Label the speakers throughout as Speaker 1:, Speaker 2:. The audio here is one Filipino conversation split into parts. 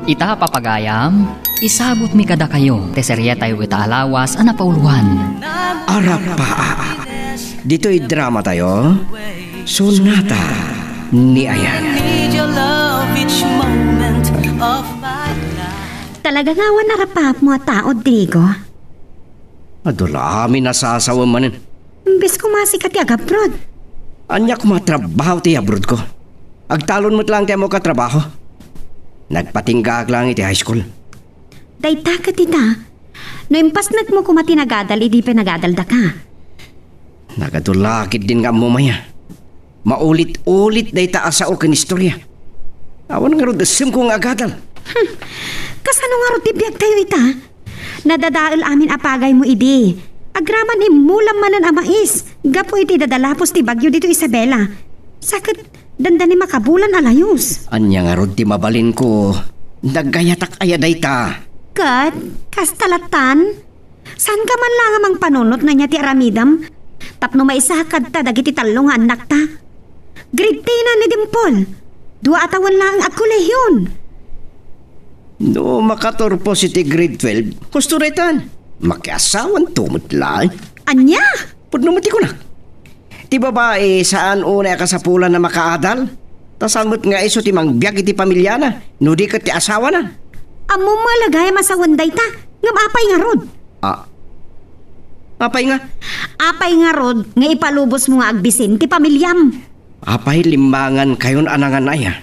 Speaker 1: Ita papagayam, isabot mi kada kayo, teserya tayo ita alawas ana pauluhan.
Speaker 2: Arap pa. Dito'y drama tayo. Sonata ni Ayan.
Speaker 3: Talaga nga wan narapap mo tao, Drigo.
Speaker 2: Adula, amin nasasawa manin.
Speaker 3: Imbes kumasikat yung agabrod.
Speaker 2: Anya kumatrabaho ti abroad ko. Agtalon mo't lang tayo mo katrabaho. Nagpatinggag lang iti high school.
Speaker 3: Dayta ka tita. No impasnat mo kumatinagadal, idi pinagadalda ka.
Speaker 2: Nagadulakit din nga mo maya. Maulit-ulit dayta asa o kan istorya. Awan nga ro dasim kong agadal.
Speaker 3: Kasano nga ro tibiyag tayo ita? Nadadaal amin apagay mo idi. Agraman imulam manan amais. Gapo iti dadalapos ti bagyo dito Isabela. Sakit dandani makabulan alayos.
Speaker 2: Anya nga ro ti mabalin ko. Nagayatak ayaday ta.
Speaker 3: Kat, kastalatan? San ka man lang amang panunot na niya ti aramidam? Tapno maisakad ta dagiti talong anak ta. Grade 10 na ni Dimple. 2 atawan lang at kolehiyon.
Speaker 2: No makatorpo si ti grade 12. Gusto retan. Makiasawan tumot lang.
Speaker 3: Anya?
Speaker 2: Pudno mati ko na. Ti babae saan una kasapulan na makaadal? Tasan mo't nga iso ti mangbiyag iti pamilya na. No di ka ti asawa na.
Speaker 3: Amo malagay masawanday ta. Ngam apay nga rod.
Speaker 2: Apay nga?
Speaker 3: Apay nga rod nga ipalubos mo nga agbisin ti pamilyam.
Speaker 2: Apay limbangan kayon anangan aya.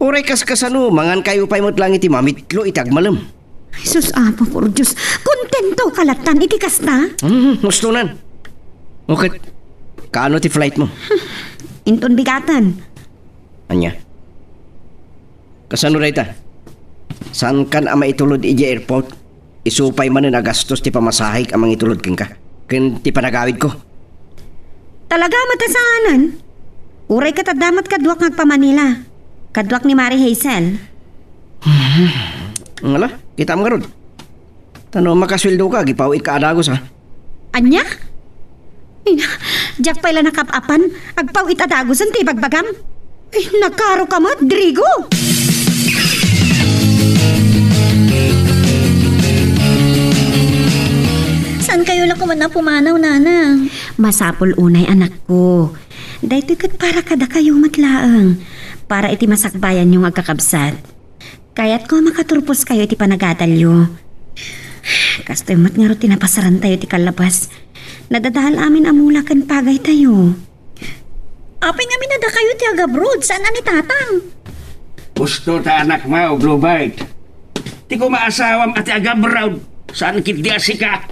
Speaker 2: Uray kaskasano, mangan kayo pa'y mo't lang iti mamitlo itagmalam.
Speaker 3: Jesus apo por Diyos. Kontento kalatan iti kasta.
Speaker 2: Gustunan. Okay. Kaano ti flight mo?
Speaker 3: Inton bigatan.
Speaker 2: Anya? Kasano rayta? San kan ama itulod iji airport? Isupay man na gastos ti pamasahik amang itulod king ka. Ken ti panagawid ko.
Speaker 3: Talaga matasaanan? Uray katadamat kadwak ngagpa Manila. Kadwak ni Mary Hazel.
Speaker 2: Ngala, kita mo karod. Tano makasweldo ka, gipawit ka adagos ha.
Speaker 3: Anya? Diyak pala nakapapan, agpawit adagos ang tibagbagam. Nakaro ka mo, Drigo!
Speaker 4: Saan kayo lang kuman na pumanaw, nana?
Speaker 3: Masapol unay anak ko. Dahito kat para kada kayo matlaang. Para iti masakbayan yung agkakabsat. Kaya't ko makaturpos kayo iti panagadalyo. Kastoy mat nga ro tinapasaran tayo ti kalabas. Nadadahal amin amulakan pagay tayo.
Speaker 4: Apay nga minada kayo ti agabrod. Saan ani tatang?
Speaker 5: Gusto ta anak mo, Blue Bite. Ti ko maasawam at agabrod. Saan kit di asika?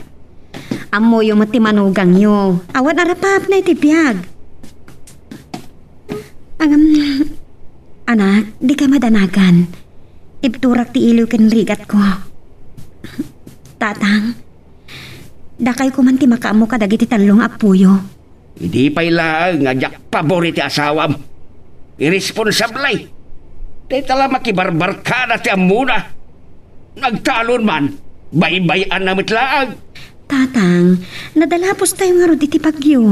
Speaker 3: Amo yung mati manugang yo. Awan arapap na iti biyag. Anak, di ka madanagan. Ipturak ti iliw ken rigat ko. Tatang, dakay ko man ti makaamo kadagiti talong apuyo.
Speaker 5: Hindi pa ilang nga jak paboriti asawam. Irresponsablay. Di tala makibarbar ka na ti amuna. Nagtalon man, baybayan na mitlaag.
Speaker 3: Tatang, nadalapos tayo nga ro diti pagyo.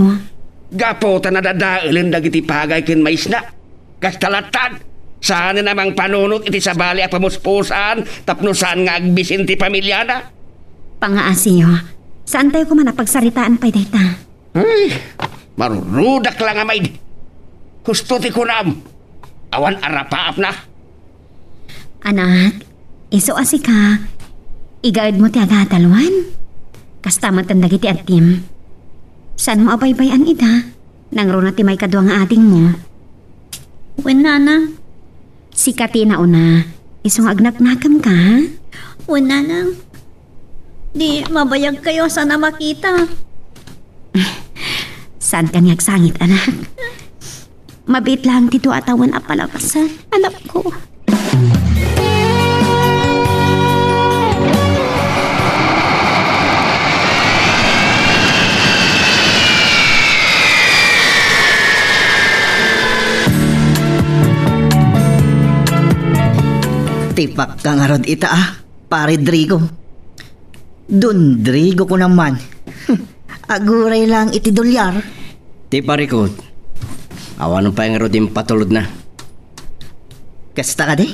Speaker 5: Gapo ta nadadailin dagiti pagay ken maisna. Kastalatan, saan na namang panunot iti sabali at pamuspusan tapno saan nga agbisin ti pamilya na?
Speaker 3: Pangaasiyo, saan tayo kumanapagsaritaan pa'y dayta?
Speaker 5: Ay, marurudak lang amay. Gusto ti kunam. Awan arapaap na.
Speaker 3: Anak, iso asi ka. Igaad mo ti agatalwan. Kastamat ang dagiti atim. Saan mo abaybayan ita? Nangro na ti may kadwa nga ating mo.
Speaker 4: Wen, nana?
Speaker 3: Sikati na una. Isong agnaknakam ka, ha?
Speaker 4: Wen, nana? Di mabayag kayo sana makita.
Speaker 3: Saan ka niyagsangit, anak? Mabit lang tito atawan apalapasan, anak ko.
Speaker 6: Tipak ka nga rod ita pare Drigo. Dun Drigo ko naman. Aguray lang iti dolyar.
Speaker 2: Ti pare ko, awan pa yung rodin patulod na.
Speaker 6: Kasta ka di?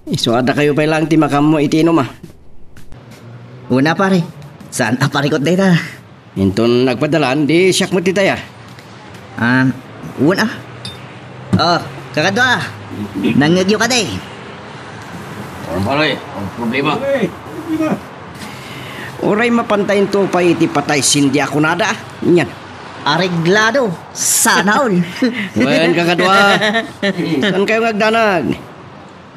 Speaker 2: Isuada kayo pa lang ti makam mo itinom ah.
Speaker 6: Una pare, saan aparikot data?
Speaker 2: Inton nagpadalan, di siyak mo titaya.
Speaker 6: Una. Oh, kakadwa. Nangagyo ka day.
Speaker 5: Pare, ang problema.
Speaker 2: Oray mapantayin to pa iti patay sindi ako nada. Yan.
Speaker 6: Areglado. Sana all.
Speaker 2: Wen kakadwa. Saan kayo ngagdanag?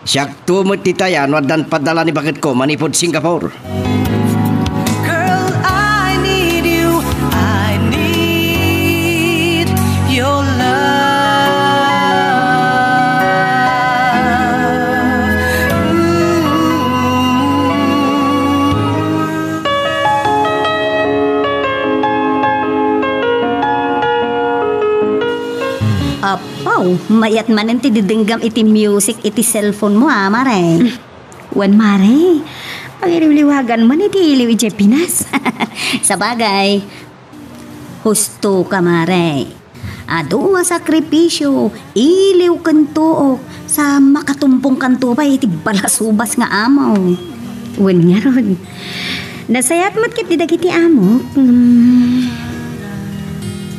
Speaker 2: Siyak tumot titayan wadan padala ni bakit ko manipod Singapore.
Speaker 7: Girl, I need you. I need your love.
Speaker 3: Apaw, mayat man ang tididinggam iti music iti cellphone mo mare. Wan mare, pagiliwliwagan man iti iliw iti Pinas. Sa bagay, husto ka mare. Ado nga sakripisyo, iliw kantuok, sa makatumpong kanto pa iti balasubas nga amaw. Wan nga ron. Nasayat mo't kit didagiti amok.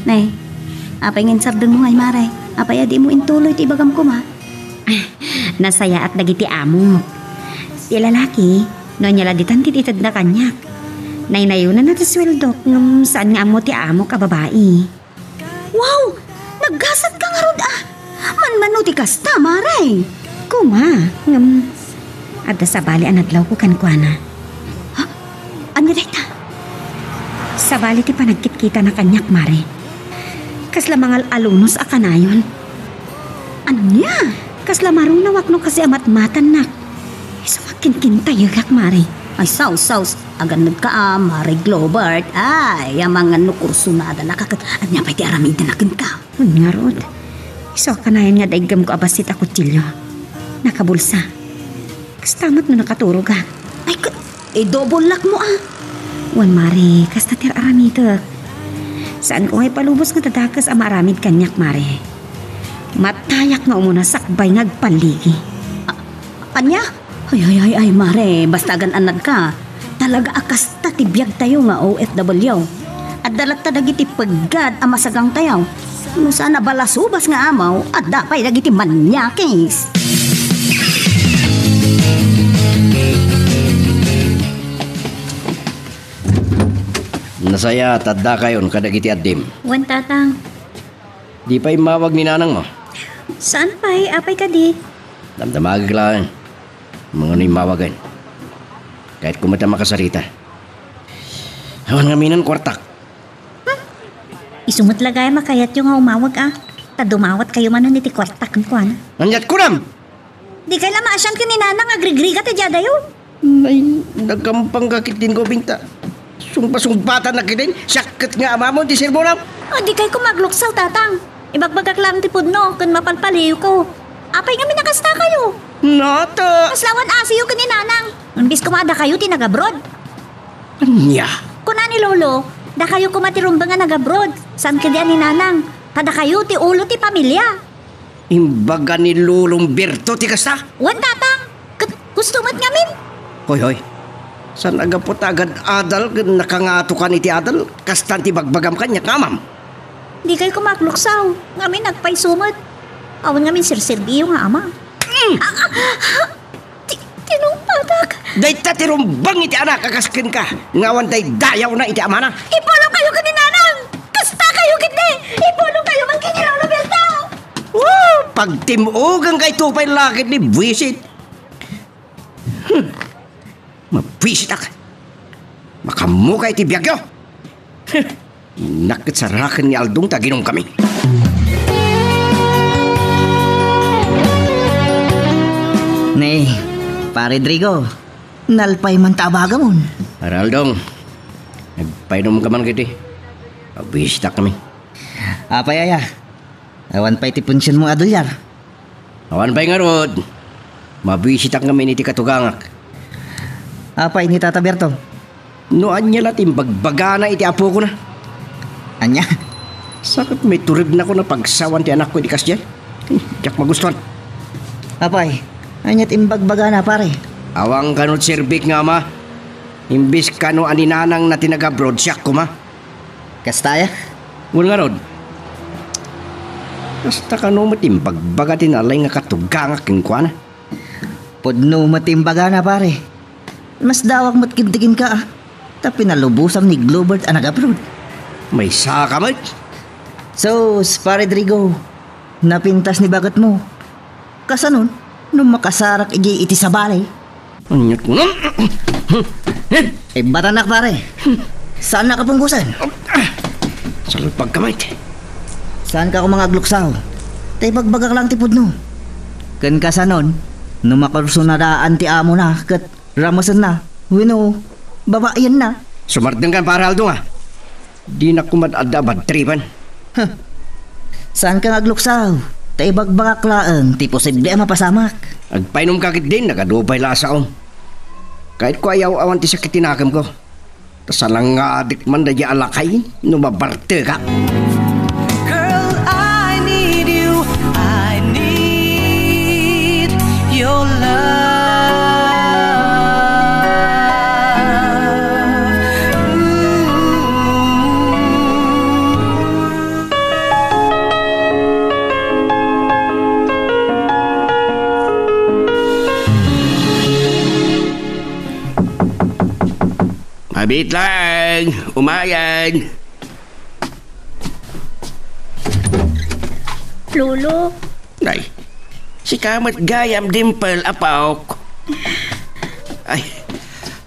Speaker 3: Nay, apay ngin sabdang mo ngay mare. Apay adi mo intuloy ti bagam ko ma. Nasaya at dagiti amo. Ti lalaki, no niya laditan ti itad na kanyak. Naynayunan na ti sweldok ng saan nga amo ti amo ka babae. Wow! Naggasat ka nga rod ah! Man ti kasta maray. Kuma, adda sa bali anadlaw ko kankwana. Ha? Ano dita? Sa bali ti panagkit-kita na kanyak mare. Kasla mangal alunos a kanayon. Ano niya? Kasla marunawak no kasi amat-matan nak. Isumakin-kin tayo kak mare. Ay saus, aganad ka mare Globert. Ay, ang mga nukursunada nakakat. At niya pa'y ti aramid na nakin ka. Nga rod. Iso kanayon nga daigam ko abasit ako tilyo. Nakabulsa. Kastamat no nakaturog ka. Ay, double lock mo ah. Wan mare, kasta tir aramid. Saan ko ay palubos nga tatakas ang maramid kanyak mare. Matayak nga umuna sakbay ngagpaligi. Anya? Ay mare, basta gananad ka. Talaga akas tatibiyag tayo nga OFW. At dalat ta dagiti paggad ang masagang tayo. No sana balasubas nga amaw at dapay dagiti manyakis.
Speaker 2: Nasaya tadda kayon kadagiti addim.
Speaker 4: Wan tatang.
Speaker 2: Di pa'y mawag ni nanang mo.
Speaker 4: Saan pa'y apay ka di?
Speaker 2: Damdamagag lang. Mga ni mawagan. Kahit kumata makasarita. Hawan nga minan kwartak.
Speaker 4: Isumot lagay makayat yung nga umawag ah. Tadumawat kayo man niti kwartak kan kuan.
Speaker 2: Nandiat kuram!
Speaker 4: Di kay lamasyan ka ni nanang agrigri ka ti jadayo.
Speaker 2: Ay, nagkampang kakit din ko binta. Sumpasumpatan na kitin. Sakit nga ama mo, di sirbo na.
Speaker 4: O di kay kumagluksaw tatang. Ibagbagak lang ti pudno kan mapalpaliw ko. Apay nga minakasta kayo.
Speaker 2: Nata!
Speaker 4: Aslawan asiyo ka ni nanang. Unbis kumada kayo ti nag-abroad.
Speaker 2: Anya?
Speaker 4: Kuna ni lolo, da kayo kumatirumba nga nag-abroad. Saan ka diyan ni nanang? Tada kayo ti ulo ti pamilya.
Speaker 2: Imbaga ni Lulong Berto, ti kasta?
Speaker 4: Wan tatang. Gusto mat ngamin.
Speaker 2: Hoy. San agapot agad adal, nakangato ka ni ti adal, kastan ti bagbagam kanya kamam.
Speaker 4: Di kayo kumakluksaw. Ngamin nagpay sumat. Awan ngamin sir-serbiyo nga ama. Tinumpadak.
Speaker 2: Dahit tatirumbang iti anak, kakaskin ka. Ngawan tay dayaw na iti amana.
Speaker 4: Ipulong kayo ka ni nanang. Kasta kayo kiti. Ipulong kayo man kinilolo belta.
Speaker 2: Pagtimugang kay tupay lakit ni Buisit. Mabwisit ak. Makamukay ti biyagyo. Nakit sa raken ni Aldong taginong kami.
Speaker 6: Nay, pare Drigo, nalpay man tabaga mon.
Speaker 2: Araldong, nagpainom ka man kiti. Mabwisit ak kami.
Speaker 6: Apay aya, awan pa'y ti punsyon mo adulyar.
Speaker 2: Awan pa'y nga rod. Mabwisit ak kami ni ti katugangak.
Speaker 6: Apay ni Tata Berto.
Speaker 2: Noan niya latim bagbagana iti apo ko na.
Speaker 6: Anya?
Speaker 2: Sakit may turib na ko na pagsawan ti anak ko di kasya. Diyak magustuhan.
Speaker 6: Apay, Anyat imbagbaga na pare.
Speaker 2: Awang kanot sirbik nga ma. Imbis kano aninanang na tinagabroad siya ko ma.
Speaker 6: Kastaya?
Speaker 2: Ngun nga rod. Basta kano matimbagbaga tinalay nga katugang akin kwa na.
Speaker 6: Pudno matimbaga na pare. Mas dawag matkintigin ka ah. Tapi nalubusam ni Globert ang nag-abroad.
Speaker 2: May saka mat.
Speaker 6: So, pare Drigo, napintas ni bagat mo. Kasanon, nung makasarak iti sa balay.
Speaker 2: Anyat ko nun.
Speaker 6: Eh, batanak pare. Saan nakapunggusan?
Speaker 2: Salot pagkamay.
Speaker 6: Saan ka ko mga gluksaw? Tay bagbagak lang tipod no. Kan kasanon, nung makursunadaan ti amo na, kat ramasan na. Wino, babayan na.
Speaker 2: Sumardeng kan para Aldo nga. Di na kumadada badtripan.
Speaker 6: Saan ka nagluksaw? Tay bagbagak laang, ti posible ang mapasamak.
Speaker 2: Agpainom kakit din, nagadubay lasaon. Kahit ko ayaw awan ti sakit tinakam ko. Tasalang nga adik man da alakay, numabarte ka.
Speaker 7: Girl, I need you. I need your love.
Speaker 5: Mabit lang, umayan.
Speaker 4: Lolo,
Speaker 5: Ay, si Kamat Gayam Dimple Apawk.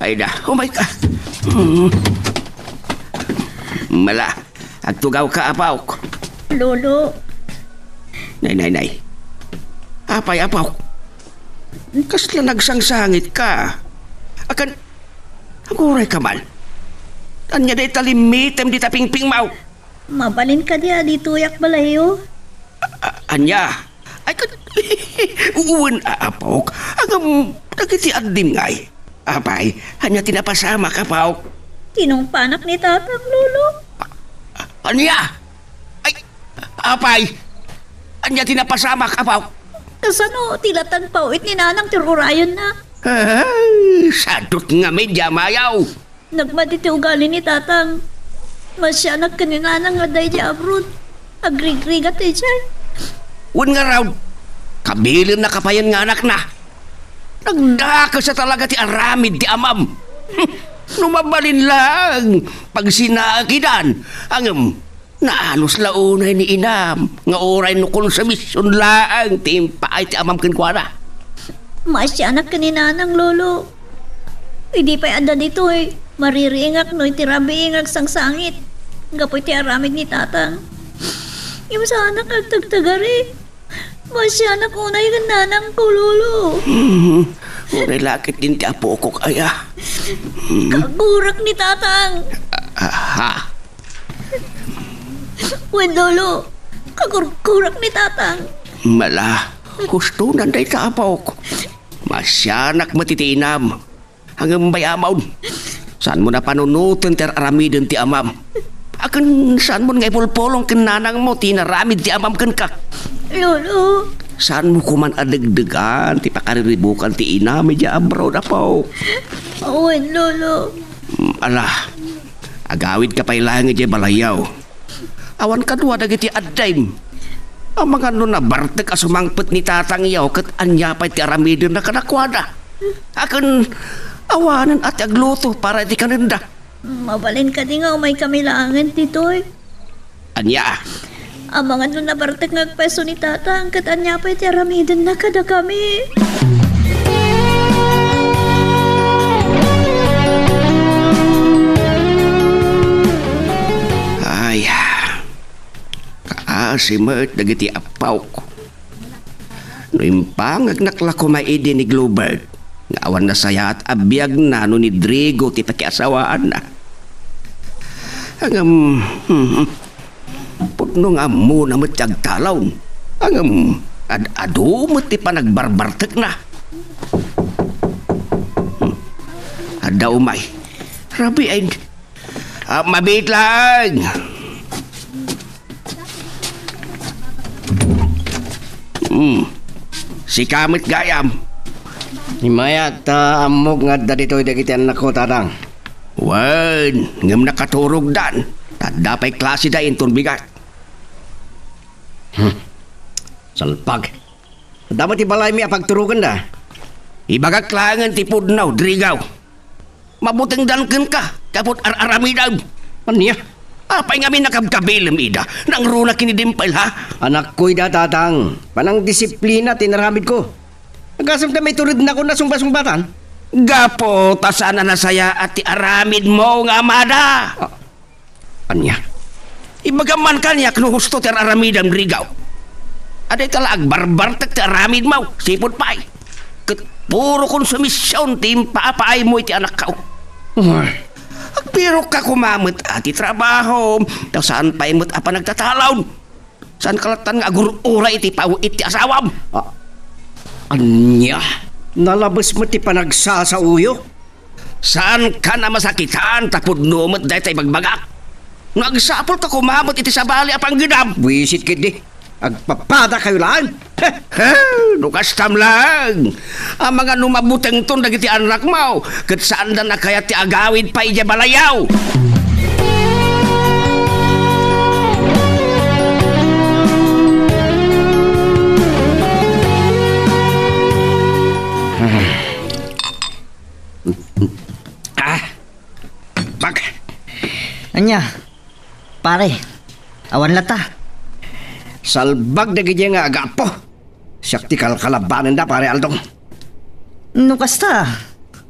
Speaker 5: Ay na, umay ka. Mala, agtugaw ka Apawk.
Speaker 4: Lolo,
Speaker 5: Nay. Apay Apawk. Kasla nagsangsangit ka. Akan, aguray ka man. Anya day talimitem di taping-ping mau.
Speaker 4: mabalin ka diya dito yak balayo.
Speaker 5: Anya, ay kan, uwan aapok, agam nagiti adim ngay. Apay, hanya tinapasama ka paok.
Speaker 4: Tinong panak ni tatang, Lolo.
Speaker 5: Anya, ay, apay, anya tinapasama ka paok.
Speaker 4: Kasano, tilatan pauit ni nanang tirurayon na.
Speaker 5: Ay, sadot nga medya mayaw.
Speaker 4: Nagmaditi ugali ni tatang. Masyanak kanina nang aday di abroad. Agrig-rigat eh dyan.
Speaker 5: Uwan nga raw, kabilin na kapayan nga anak na. Nagdaka sa talaga ti aramid ti amam. Numabalin lang, pag sinakidan, ang naalos launay ni inam, nga oray nukul sa misyon laang, timpa ay ti amam kinkwana.
Speaker 4: Masyanak kanina nang lolo. Hindi pa ada dito eh. Maririingak no, itirabiingak sang sangit. Gapoy ti aramid ni tatang. Yung sa anak agtagtagari. Masyanak unay ka nanang ko, lolo.
Speaker 5: Unay lakit din ti apo ko kaya.
Speaker 4: Kagurak ni tatang.
Speaker 5: Ha?
Speaker 4: Wen, lolo. Kagurak ni tatang.
Speaker 5: Mala, gusto nanday ta apo ko. Masyanak matitinam. Hanggang bayamaw. Saan mo na panunutin ti aramidin ti amam? Akan saan mo nga ipulpolong kinanang mo tinaramid ti amam kan ka?
Speaker 4: Lolo.
Speaker 5: Saan mo kuman adagdagan ti pakariribukan ti ina medya abroad apaw?
Speaker 4: Wen, lolo.
Speaker 5: Ala, agawid ka pa ilangan di balayaw. Awan ka duwa dagiti addaim. Ang mga na bartek asumangpet ni tatang yaw kat anyapay ti aramidin na kanakwada. Akan awanan at agluto para di kananda.
Speaker 4: Mabalin ka di nga umay kamilangan dito eh.
Speaker 5: Anya,
Speaker 4: Ang mga nun na bartek ngagpeso ni tatang kat anya pa iti aramidin na kada kami.
Speaker 5: ay, kaasimat dagiti apaw ko. No impang agnakla ko maidi ni Globert, nga awan na saya at abiyag na no ni Drigo ti pakiasawaan na. Hangam, putno nga mo na matyag talaw. Hangam, ado mo ti pa nagbarbartek na. Ada umay. Rabi ay, mabit lang. Si Kamit Gayam,
Speaker 2: Himayat amok nga da dito dagiti anak ko tatang.
Speaker 5: Wan, ngam nakaturog dan. Tadapay klase da inton bigat.
Speaker 2: Salpag. Dapat ibalay mi apagturugan da.
Speaker 5: Ibagak langan ti pudnaw, drigaw. Mabuting danken ka, kapot aramidaw.
Speaker 2: Anya?
Speaker 5: Apay nga mi nakabkabilam, ida. Nang runa kinidimpal, ha?
Speaker 2: Anak ko'y da tatang. Panang disiplina tinaramid ko. Nagasam na may tulad na ko na sumba-sumbatan.
Speaker 5: Gapo, tasana na saya at ti aramid mo nga amada.
Speaker 2: Anya?
Speaker 5: Ibagaman kanyak no husto ti aramidang drigaw. Aday talag barbar ti aramid mo, sipot pa'y. Kat puro konsumisyon ti paapay mo iti anak ka. Pero ka kumamit ati trabaho, daw saan pa imot apa nagtatalaw? Saan kalatan nga agurura iti pawo iti asawam?
Speaker 2: Anya? Nalabas mo ti panagsa sa uyo?
Speaker 5: Saan ka na masakitan tapod numot dahi tay bagbagak? Nagsapol ka kumamit iti sabali apang gidam.
Speaker 2: Wisit kid di. Agpapada kayo lang.
Speaker 5: Ha, nukas tam lang. Ang mga numabuteng ton dagiti anak mo, kat saan na kaya ti agawid pa ija balayaw.
Speaker 2: Bag.
Speaker 6: Anya, pare, awan lata.
Speaker 2: Salbag na ganyan nga agapo. Siyakti kalkalabanan da pare Aldong.
Speaker 6: Nukasta,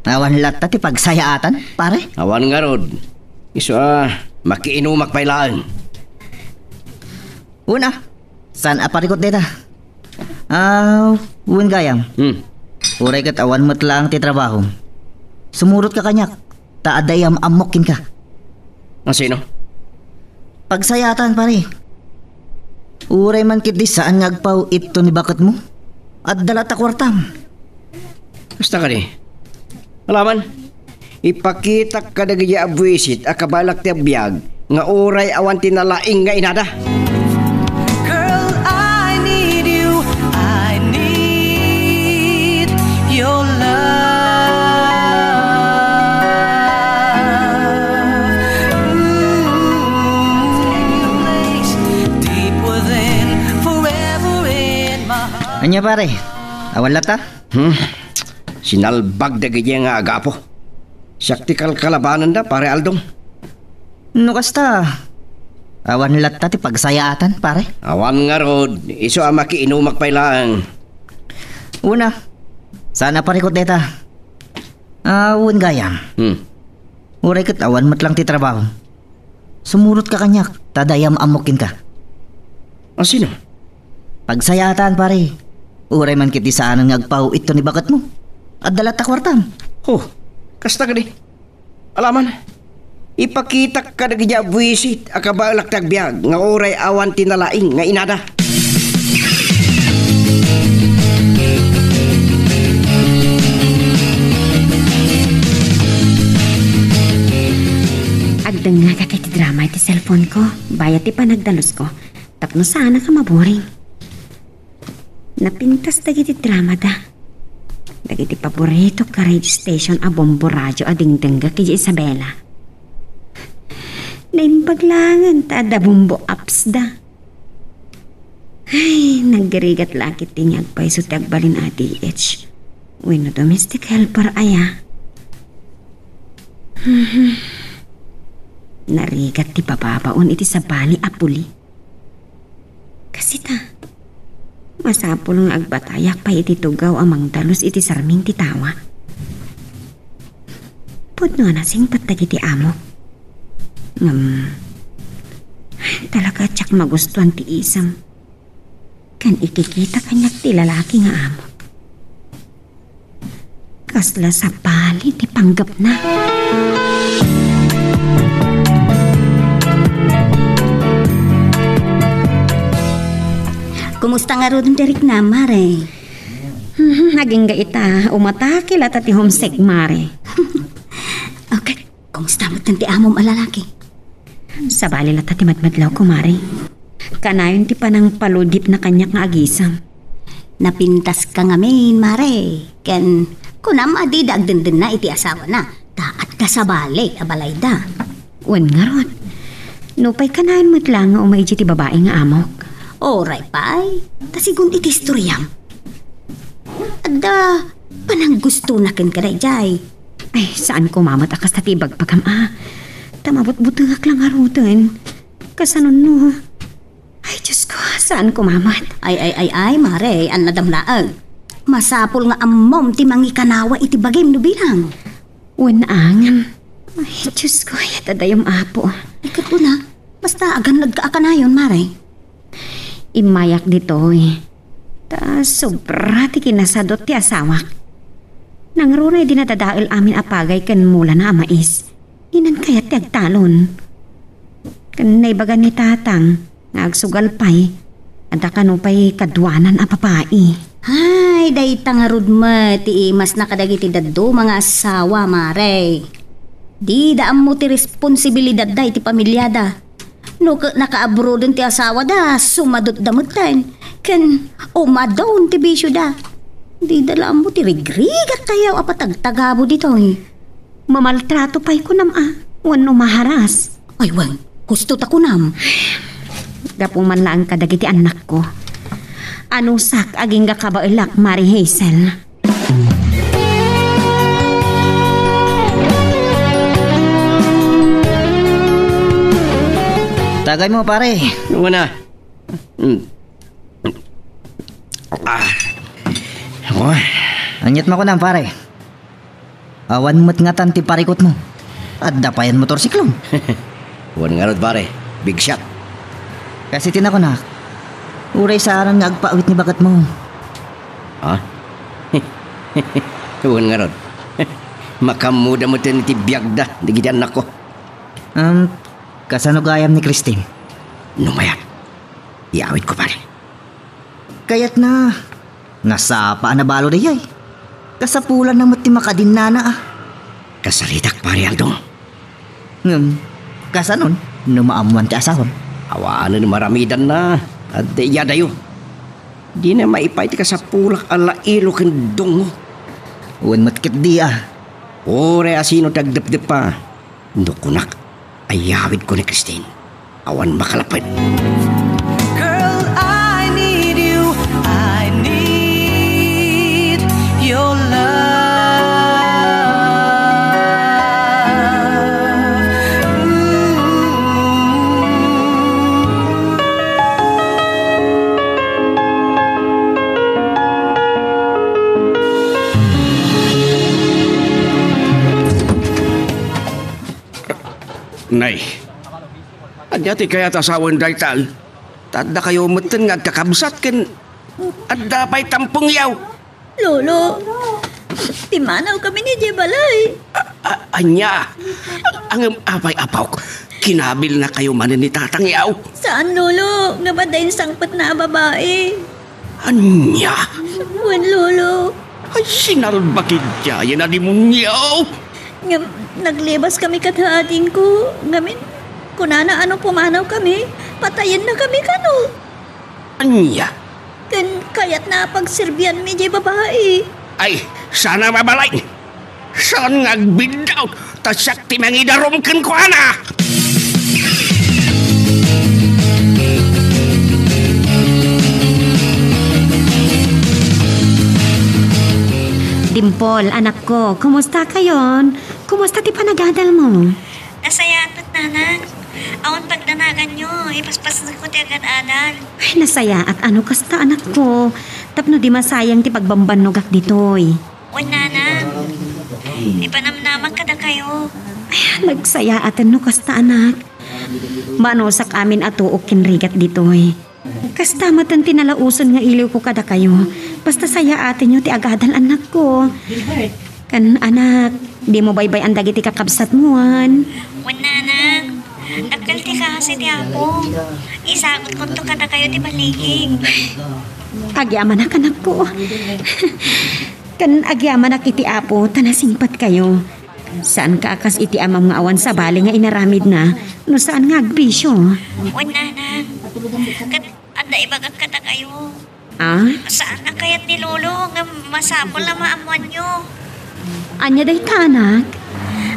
Speaker 6: awan lata ti pagsayaatan, pare.
Speaker 2: Awan nga rod. Iso makiinumak pailaan.
Speaker 6: Una, saan aparikot dita? Uwan gayam. Uray kat awan mo't lang ti trabaho. Sumurot ka kanyak, taadayam amokin ka.
Speaker 2: Ang sino?
Speaker 6: Pagsayatan, pare. Uray man kit di saan ngagpaw ito ni bakat mo? At dalata kwartam.
Speaker 2: Basta ka ni. Alaman, ipakita ka na gaya abwisit akabalak ti abiyag nga oray awan tinalaing nga inada.
Speaker 7: Girl, I need you. I need your love. Deep within, forever in my heart.
Speaker 6: Anya pare, awan lata?
Speaker 2: Sinalbag na gaya nga agapo. Siyakti kalkalabanan da pare Aldong.
Speaker 6: Nukasta, awan lata ti pagsayatan, pare.
Speaker 2: Awan nga rod. Iso makiinumak pailaan.
Speaker 6: Una, sana parikot deta. Uwan gayam. Uray kat awan mo't lang ti trabaho. Sumurot ka kanyak, tadayam amokin ka.
Speaker 2: Ang sino?
Speaker 6: Pagsayatan, pare. Uray man kiti saan ngagpaw ito ni bakat mo. At dalata kwartam.
Speaker 2: Oh, kasta ka ni. Alaman, ipakita ka na gaya abwisit akabalak ti abiyag nga oray awan tinalaing nga inada.
Speaker 3: Agdang nga ka kay ti drama iti cellphone ko. Bayat ti panagdalos ko. Tapno sana ka maboring. Napintas dagiti drama da. Dagiti paborito ka radio station a bombo radyo a dingdengga kay Isabela. Naimbaglangan ta da bombo apps da. Ay, naggarigat lakit tinyag pa iso ti agbalin ADH. Wino domestic helper aya. Narigat ti bababaon iti sabali apuli. Kasi ta, masapol ng agbatayak pa iti tugaw amang dalos iti sarming ti tawa. Pudno na sing patag iti amo. Talaga tsak magustuhan ti isam. Kan ikikita kanyak ti lalaki nga amo. Kasla sa pali ti panggap na.
Speaker 4: Kumusta nga ron Derek na, Mare?
Speaker 3: Naging gaita, umatakil at ati homesick, Mare.
Speaker 4: Okay, kumusta mo tanti amom alalaki?
Speaker 3: Sa bali at ati madmadlaw ko, Mare. Kanayon ti panang paludip na kanyak nga agisam.
Speaker 4: Napintas ka ngamin, Mare. Ken Kunam adi dagdan din na iti asawa na. Taat ka sa balik, abalay da.
Speaker 3: Wan nga ron. Nupay kanayon mo't lang nga umay ti babae nga amok.
Speaker 4: Oray pay, tasigun iti istoryam. Adda, panang gusto na ken ka jay.
Speaker 3: Ay, saan ko mamat akas tatibag pagkama? Tamabot-butungak lang harutin. Kasanon no. Ay, Diyos ko, saan ko mamat?
Speaker 4: Ay, mare, an nadamlaag. Masapol nga ammom ti mangikanawa iti bagim no bilang.
Speaker 3: Wanang. Ay, Diyos ko, yatadayom apo.
Speaker 4: Ikat ko na, basta agan nagkaakanayon, mare.
Speaker 3: Imayak dito eh. Ta sobra ti kinasadot ti asawak. Nang runay dinadadail amin apagay ken mula na amais. Inan kayat ti agtalon. Kan naibagan ni tatang, nga agsugal pay, adda kanupay kadwanan a papai.
Speaker 4: Hay, day tangarud mo ti mas nakadagiti daddo mga asawa, mare. Di daam mo ti responsibilidad da iti pamilyada. No naka-abroad ti asawa da, sumadot damutan. Ken umadon ti bisyo da. Di dalam mo ti rigrigat kayaw apatagtagabo dito eh.
Speaker 3: Mamaltrato pay ko nam wano maharas.
Speaker 4: Ay wan, gusto ta kunam.
Speaker 3: Gapong man lang kadagiti anak ko. Anong sak aging gakabailak, Mari Hazel?
Speaker 6: Tagay mo pare.
Speaker 2: Ano na? Ako,
Speaker 6: Anyat mo ko nang pare. Awan mo't nga tanti parikot mo. At dapayan motorsiklong.
Speaker 2: huwag nga ron pare. Big shot.
Speaker 6: Kasi tinako na. Uray sa aran nga agpaawit ni bakat mo.
Speaker 2: Ha? huwag nga ron. Makamuda mo tin iti biyagda. Di giti anak ko.
Speaker 6: Kasano gayam ni Christine?
Speaker 2: Numayat. Iawit ko pare.
Speaker 6: Kayat na. Nasapa na balo day ay. Kasapulan na mo't ti makadin na.
Speaker 2: Kasalitak pare Aldong.
Speaker 6: Kasanon? Numaamuan ti asawam.
Speaker 2: Awanan maramidan na. At yadayo. Di na maipay ti kasapulak ala ilo ken dongo.
Speaker 6: Uwan matkit di
Speaker 2: Ore asino tagdep-dep pa. Nukunak. Ayawid ko ni Christine. Awan makalapit.
Speaker 7: Girl, I need you. I need your love.
Speaker 5: Nay, adyati kaya tasawan daytal. Tadda kayo mutin nga kakabsat ken adda pa'y tampong yaw.
Speaker 4: Lolo, timanaw kami ni Jebalay.
Speaker 5: Anya, ang apay apaw ko. Kinabil na kayo manin ni tatang yaw.
Speaker 4: Saan, Lolo? Nga ba dahil sangpat na babae?
Speaker 5: Anya,
Speaker 4: Wan, Lolo.
Speaker 5: ay sinalbakid siya yan na di mong yaw.
Speaker 4: Nga, naglibas kami kathating ko. Ngamin, kunana ano pumanaw kami, patayin na kami kano.
Speaker 5: Anya,
Speaker 4: Kayat na pagsirbyan mi di babae.
Speaker 5: ay sana mabalay. Saan nga agbidaw, tasak ti mangidarom ken ko ana.
Speaker 3: Dimple, anak ko, kumusta kayon? Kumusta ti panagadal mo?
Speaker 8: Nasaya at nanang. Awan pagdanagan nyo, ipaspas ko ti agad-adan.
Speaker 3: Ay, nasaya at ano kasta anak ko. Tapno di masayang ti pagbambanogak ditoy.
Speaker 8: O nanang, ipanamnaman ka na kayo.
Speaker 3: Ay, nagsaya at ano kasta anak. Manosak amin atuok kinrigat ditoy. Kasta matan tinalauson nga iliw ko kada kayo. Basta saya atin nyo ti agadal anak ko. Kan anak, di mo baybay ang dagiti kakabsat moan.
Speaker 8: O nanang, nagkalti ka kasi ti ako. Isagot ko to ka na kayo ti baliging.
Speaker 3: Agyaman na anak ko. Kan agyaman na kiti apo, tanasingpat kayo. Saan ka akas iti amam nga awan sa bali nga inaramid na, no saan nga agbisyo?
Speaker 8: O nanang, anda ibagag ka na kayo.
Speaker 3: Ah?
Speaker 8: Saan na kayat ni Lolo nga masapol na maamuan nyo?
Speaker 3: Anya day ta, anak?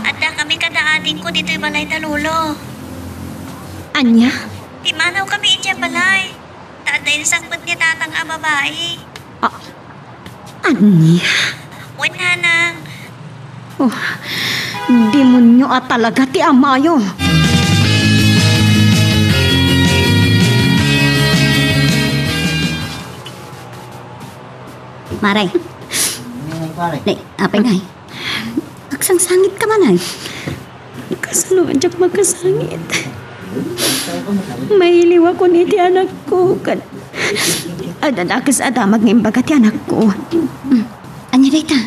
Speaker 8: Adda kami kadaating ko dito'y balay ta lolo.
Speaker 3: Anya?
Speaker 8: Timanaw kami itya balay. Taaday na sangpot ni tatang a babae.
Speaker 3: Anya?
Speaker 8: Wen nanang.
Speaker 3: Oh, demonyo talaga ti amayo.
Speaker 4: Maray. Nay, apay ngay. Agsangsangit ka man ay.
Speaker 3: Kasano adyak magkasangit. Mahiliwa ko ni ti anak ko. Adanakas adamag ng imbaga ti anak ko.
Speaker 4: Anya day ta?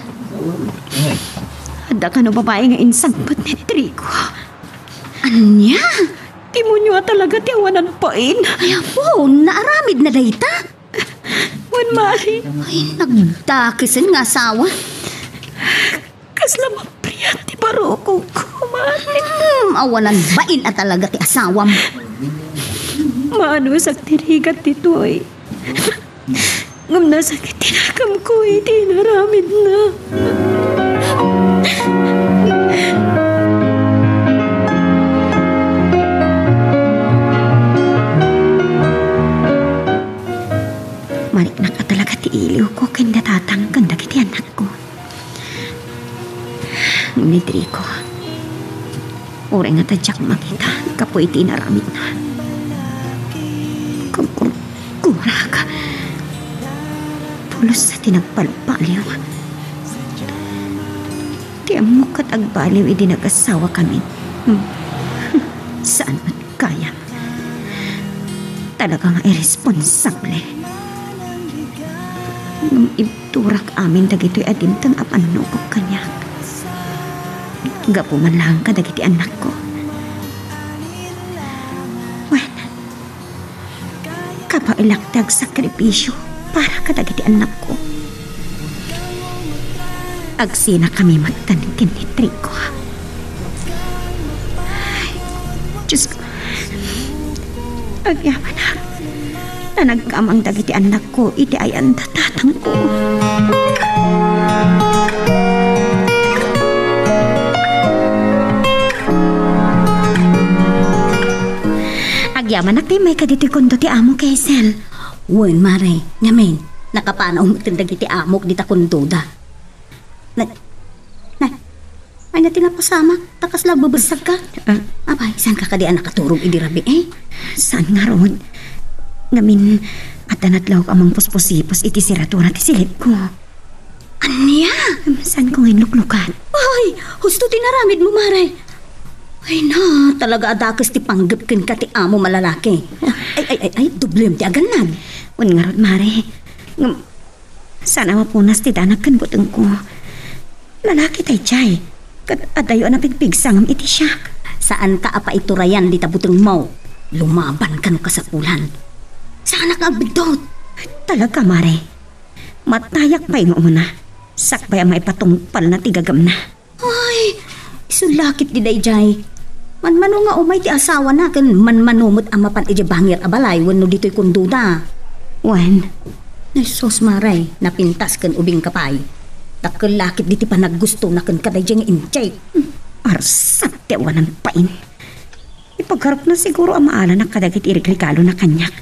Speaker 3: Ada ka no babae nga insangpat ni Trigo.
Speaker 4: Anya?
Speaker 3: Timonyo talaga ti awanan pain.
Speaker 4: Ay po, naaramid na day ta?
Speaker 3: Wan Mari,
Speaker 4: Ay, nagdakisin nga asawa.
Speaker 3: kasla mapriya ti baroko ko, Mari.
Speaker 4: Awanan bain at talaga ti asawam.
Speaker 3: Maano tirigat dito ay. Ngam na sakit tinakam ko ay tinaramid na. Marik na ka talaga ti iliw ko kanda tatang kanda kiti anak ko. Ngunit ko. Ure nga tadyak makita kapoy tinaramid na. Kura ka. Pulos sa tinagpalpaliw. Di mo kat agbaliw idi nag-asawa kami. Saan man kaya? Talagang irresponsable. Nung ibturak amin dagito'y adimtang apanunukok kanya. Gapo man lang ka dagiti anak ko. Wen, kapailagtag sakripisyo para ka dagiti anak ko. Agsina kami magtanikin ni Trigo. Ay, Diyos ko. Agyaman na nagkamang dagiti anak ko, iti ayan tatatang ko. Agyaman na kay may kaditi kondo ti amo kay Sel.
Speaker 4: Wen, Maray, ngamin, nakapanaw mo dagiti amok di ta kunduda. Ay na tinapasama, takas lang babasag ka. Abay, saan ka kadi anak katurog idirabi eh?
Speaker 3: Saan nga ron? Ngamin, at anatlaw amang pusposipos iti siratura ti silid ko.
Speaker 4: Anya?
Speaker 3: Saan ko ngayon luklukan?
Speaker 4: Ay, husto tinaramid mo, Maray. Ay na, talaga adakas ti panggapkin ka ti amo malalaki. Ay, dublem ti aganad.
Speaker 3: Un nga ron, Mare. Sana mapunas ti danak kan buteng ko. Lalaki tay chay. Kat adayo na pigpigsangam iti siya.
Speaker 4: Saan ka apa iturayan di tabuteng mo? Lumaban ka no kasapulan. Saan ka abidot?
Speaker 3: Talaga, Mare. Matayak pa yung una. Sakbay ang maipatungpal na tigagam na.
Speaker 4: Ay, isulakit di day jay. Manmano nga umay ti asawa na kan manmanumot ang mapan iti bangir abalay wano dito'y kunduda.
Speaker 3: Wan,
Speaker 4: Sos Maray, napintas kan ubing kapay. Takalakit di ti panaggusto na kan kaday jang injay.
Speaker 3: arsat ti awanan pain. Ipagharap na siguro ang maala na kadagit iriklikalo na kanyak.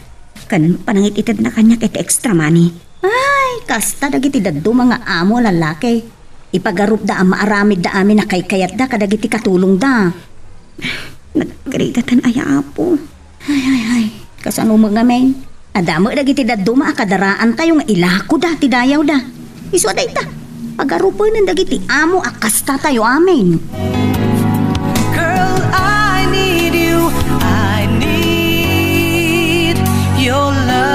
Speaker 3: Kan panangit itad na kanyak iti extra money.
Speaker 4: Ay, kasta dagiti daddo mga amo lalaki. Ipagarup da ang maaramid da amin na kayat da kadagiti katulong da.
Speaker 3: Nagkarigatan aya apo.
Speaker 4: Ay. Kasano mga men? Adamo dagiti daddo maakadaraan tayo nga ilako da, ti dayaw da. Iso da ita. Pagarupan ng dagiti amo akasta tayo amin.
Speaker 7: Girl, I need you. I need your love.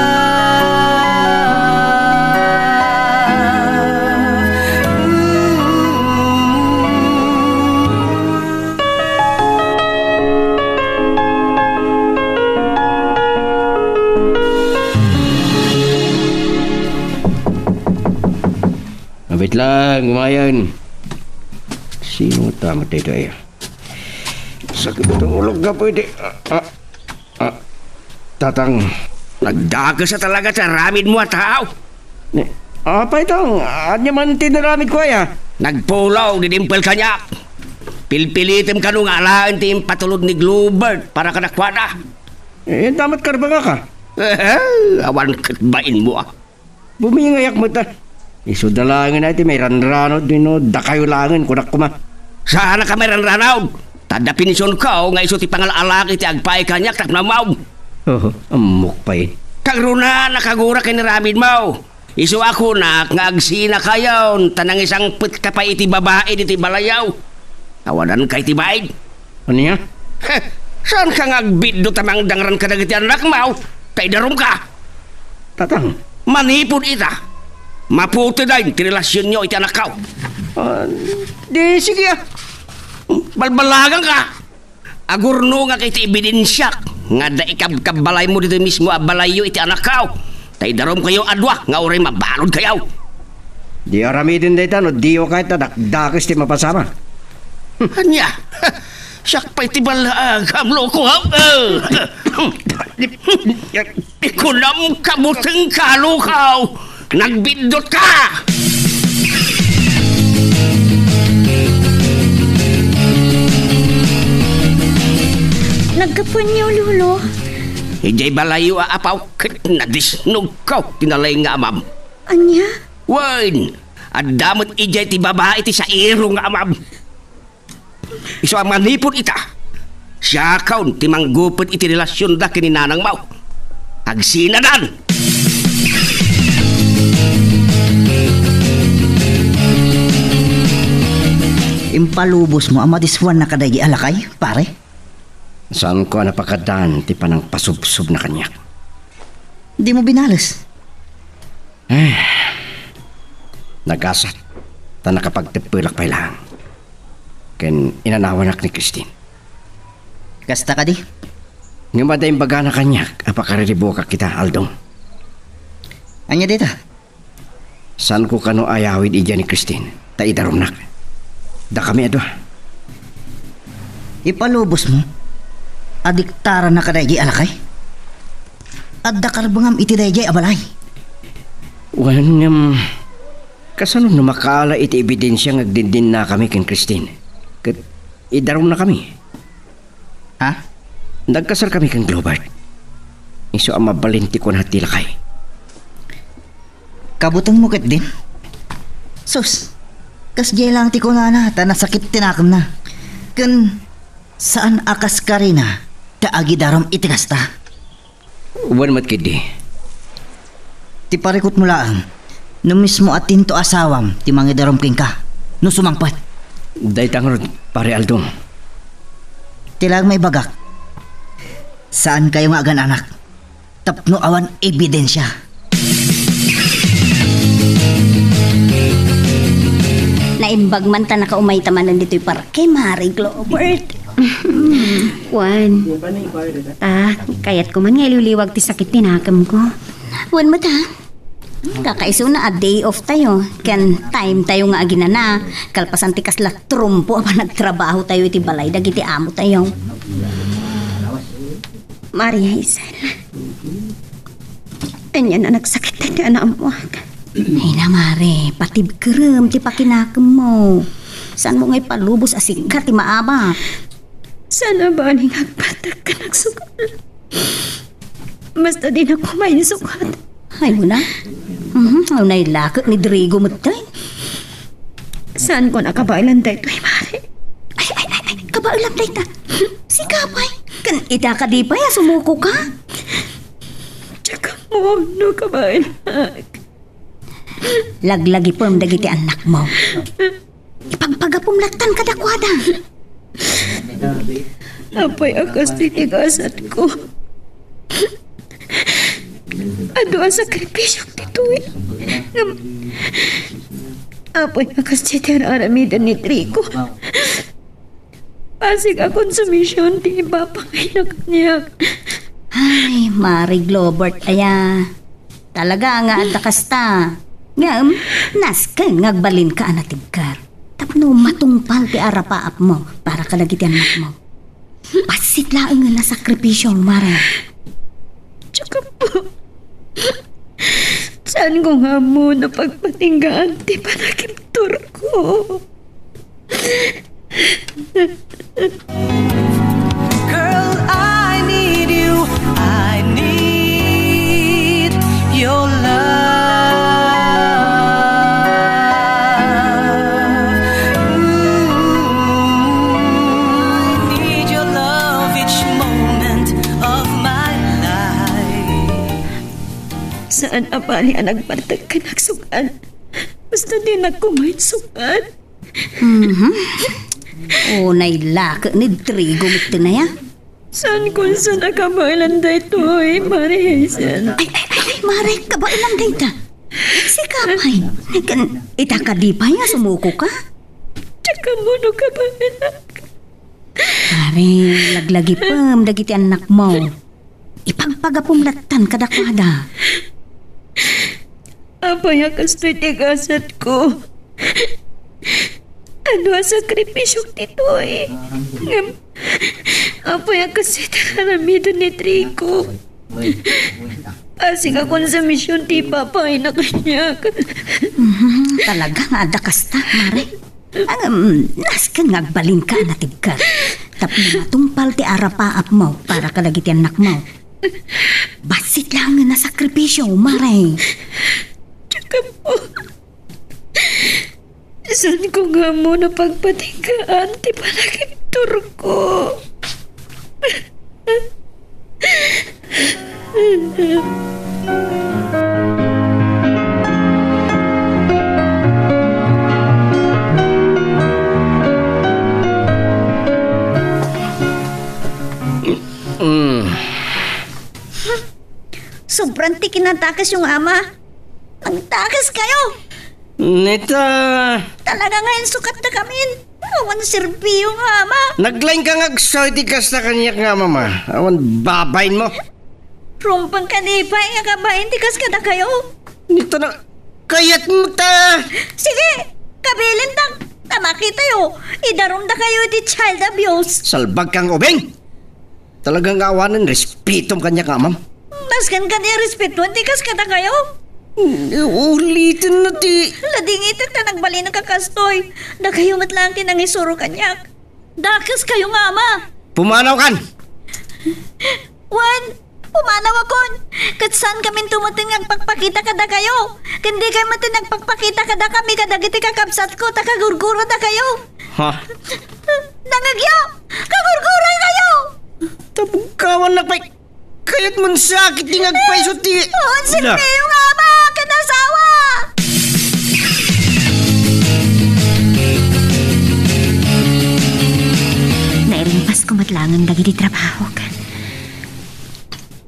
Speaker 2: Wait lang, gumayan. Sino tama tayo tayo? Sakit itong ulog ka pwede. Tatang, nagdaga sa talaga sa ramid mo at tao. Apa itong? Anya man tinaramid ko ay
Speaker 5: Nagpulaw, didimpel kanya. Pilpilitim ka nung alain ti patulod ni Globert para ka nakwada.
Speaker 2: Damat ka ba nga ka?
Speaker 5: Awan katbain mo ah.
Speaker 2: Bumingayak mo ta. Isudalangin natin may ranranod din no. Dakayo langin kunak kuma.
Speaker 5: Sana ka may ranranaw. Tada pinisyon ka nga iso ti pangalalaki ti agpay kanyak tak namaw.
Speaker 2: Amok pa eh.
Speaker 5: Kagruna nakagura kiniramin mo. Iso ako na nga agsina kayon. Tanang isang put ka pa iti babae iti balayaw. Awanan ka iti baig.
Speaker 2: Ano niya?
Speaker 5: Saan ka nga agbiddo tamang dangran ka na iti anak mo? Kay darom ka.
Speaker 2: Tatang.
Speaker 5: Manipod ita. Maputi dahin ti relasyon nyo iti anak ka.
Speaker 2: Di sige ah.
Speaker 5: Balbalagan ka. Agurno nga kay ti ebidensyak. Nga da ikabkabalay mo dito mismo abalayo iti anak ka. Tay darom kayo adwa nga oray mabalod kayo.
Speaker 2: Di arami din dito no. Di o kahit na dakdakis ti mapasama.
Speaker 5: Anya? Siyak pa'y tibalagam loko ha? Ikunam kabuteng kalukaw. Nagbindot ka!
Speaker 4: Nagkapon niyo, Lolo.
Speaker 5: Ijay balayo aapaw kat nadisnog ka. Tinalay nga amam.
Speaker 4: Anya?
Speaker 5: Wain! Adamot ijay ti babae ti sa iro nga amam. Iso ang manipon ita. Siya kaun ti manggupot iti relasyon da kininanang mau. Agsinadan!
Speaker 6: Impalubos mo ang madiswan na kadagi alakay, pare?
Speaker 2: Saan ko napakadaan ti panang pasubsob na kanyak?
Speaker 6: Di mo binalas.
Speaker 2: Nagasat. Ta nakapagtipulak pa lang. Ken inanawanak ni Christine.
Speaker 6: Kasta ka di?
Speaker 2: Nga madayang baga na kanyak, apakariribo ka kita, Aldong.
Speaker 6: Anya dita?
Speaker 2: Saan ko kano ayawid ija ni Christine? Ta idarumnak. Da kami adwa.
Speaker 6: Ipalubos mo? Adiktara na kadagi alakay? Adda karbangam iti dayjay abalay?
Speaker 2: Wan kasano na makaala iti ebidensya ngagdindin na kami ken Christine. Kat idarum na kami.
Speaker 6: Ha?
Speaker 2: Nagkasar kami ken Globert. Iso ang mabalinti ko na tilakay.
Speaker 6: Kabutang mo ket din? Sus, kasjay lang ti ko na nasakit tinakam na. Ken saan akas ka rin na daagi daram itikasta?
Speaker 2: Wan matkidi.
Speaker 6: Ti parikot mo lang, no mismo atin to asawam ti mangidarom king ka, no sumangpat.
Speaker 2: Day tangrod, pare Aldong.
Speaker 6: Tilag may bagak. Saan kayo nga agan anak? Tapno awan ebidensya.
Speaker 4: Naimbag man ta nakaumay tamanan dito'y para kay Mari Globert.
Speaker 3: Juan. Kayat ko man nga ililiwag ti sakit tinakam ko.
Speaker 4: Wan mo ta. Kakaiso na a day off tayo. Kan time tayo nga agina na. Kalpasan ti kasla trumpo apa nagtrabaho tayo iti balay dagiti amo tayo.
Speaker 3: Maria Isel. Anya na nagsakit ti anak mo.
Speaker 4: Ay na Mari, patib kerem ti pakinakam mo. Saan mo ngay palubos asikat ti maaba?
Speaker 3: Sana ba ning agpatak ka nagsukal? Basta din ako may sukat.
Speaker 4: Ay mo na? Ay nailakot ni Drigo mo tayo.
Speaker 3: Saan ko nakabailan tayo ito'y Mari?
Speaker 4: Ay, kabailan tayo ta. Si Kapay, kan ita ka di pa ya, sumuko ka?
Speaker 3: Tsaka mo, no kabailan.
Speaker 4: Laglagi po ang dagiti anak mo. Ipagpagapumlatan ka dakwada.
Speaker 3: Apay akas titigasat ko. Ano ang sakripisyong tituwi? Apay akas titiaramidan ni Trico. Pasig akong sumisyon di ipapakainak niya.
Speaker 4: Ay, Mari Globert, aya. Talaga nga at kasta. Ngam, nasken ngagbalin ka anatibkar. Tapno matungpal ti arapaap mo para kalagiti anak mo. Pasit laang nga na sakripisyong Mari.
Speaker 3: Tsaka po,
Speaker 4: Saan ko nga mo na pagpatinggaan ti panakiptur ko?
Speaker 7: Girl, I need you. I need your love. I need your love each moment of my life.
Speaker 4: Saan apali ang nagpartag ka nagsugan? Basta din ako may sugan.
Speaker 3: Unay laka ni Trigo mit na ya.
Speaker 4: Saan kung sa nakabalan da ito Mari Hazel?
Speaker 3: Ay, Mare, kabailang dayta. Si Kamay. Itakadipay nga sumuko ka.
Speaker 4: Tsaka mo no kabalan.
Speaker 3: Mare, laglagi pam, dagiti anak mo. Ipagpagapumlatan kadakwada.
Speaker 4: Apa yang kastoy tigasat ko? Ano ang sakripisyong tito Apa yang kasi taramida ni Trigo? Asing ako sa misyon ti papay na kanya.
Speaker 3: Talaga nga adakas ta, Mare. Naskan ngagbalin ka natib ka. Tapi matumpal ti arapaap mo para kalagiti anak mo. Basit lang nga nasakripisyo, Mare.
Speaker 4: Tsaka po, saan ko nga mo na pagpatinggaan ti panakiptur ko? Sobrang tikin ng takas yung ama. Nagtakas kayo.
Speaker 2: Nita,
Speaker 4: Talaga ngayon sukat na kamin. Awan sirbi yung ama.
Speaker 2: naglain ka nga agsoytikas na kanya nga mama. Awan babayin mo.
Speaker 4: Rumpang kanipay nga kabahin tikas ka na kayo.
Speaker 2: Nita na, kayat mo ta.
Speaker 4: Sige, kabilin tang. Tamakita yo. Idarom na kayo di child abuse.
Speaker 2: Salbag kang ubing. Talagang awanan, respitom kanya nga ma'am.
Speaker 4: Naskan ka niya respetuan tikas ka na kayo.
Speaker 2: Ulitin na ti.
Speaker 4: Lading itak na nagbali ng kakastoy. Na kayo matlang tinangisuro kanyak. Dakas kayo nga ama.
Speaker 2: Pumanaw kan.
Speaker 4: Wan, pumanaw akon. Katsan kami tumuting ang pagpakita kada kayo. Kundi kayo matin nagpagpakita kada kami kadagiti kakabsat ko. Takagurguro na kayo.
Speaker 2: Ha?
Speaker 4: Nangagyo! Kagurguro kayo!
Speaker 2: Tabungkawan na pa'y. Kayat mo sakit yung agpaiso ti.
Speaker 4: Awan silbi yung ama. Kanasawa!
Speaker 3: Nairimpas ko matlangan dagiti trabaho ka.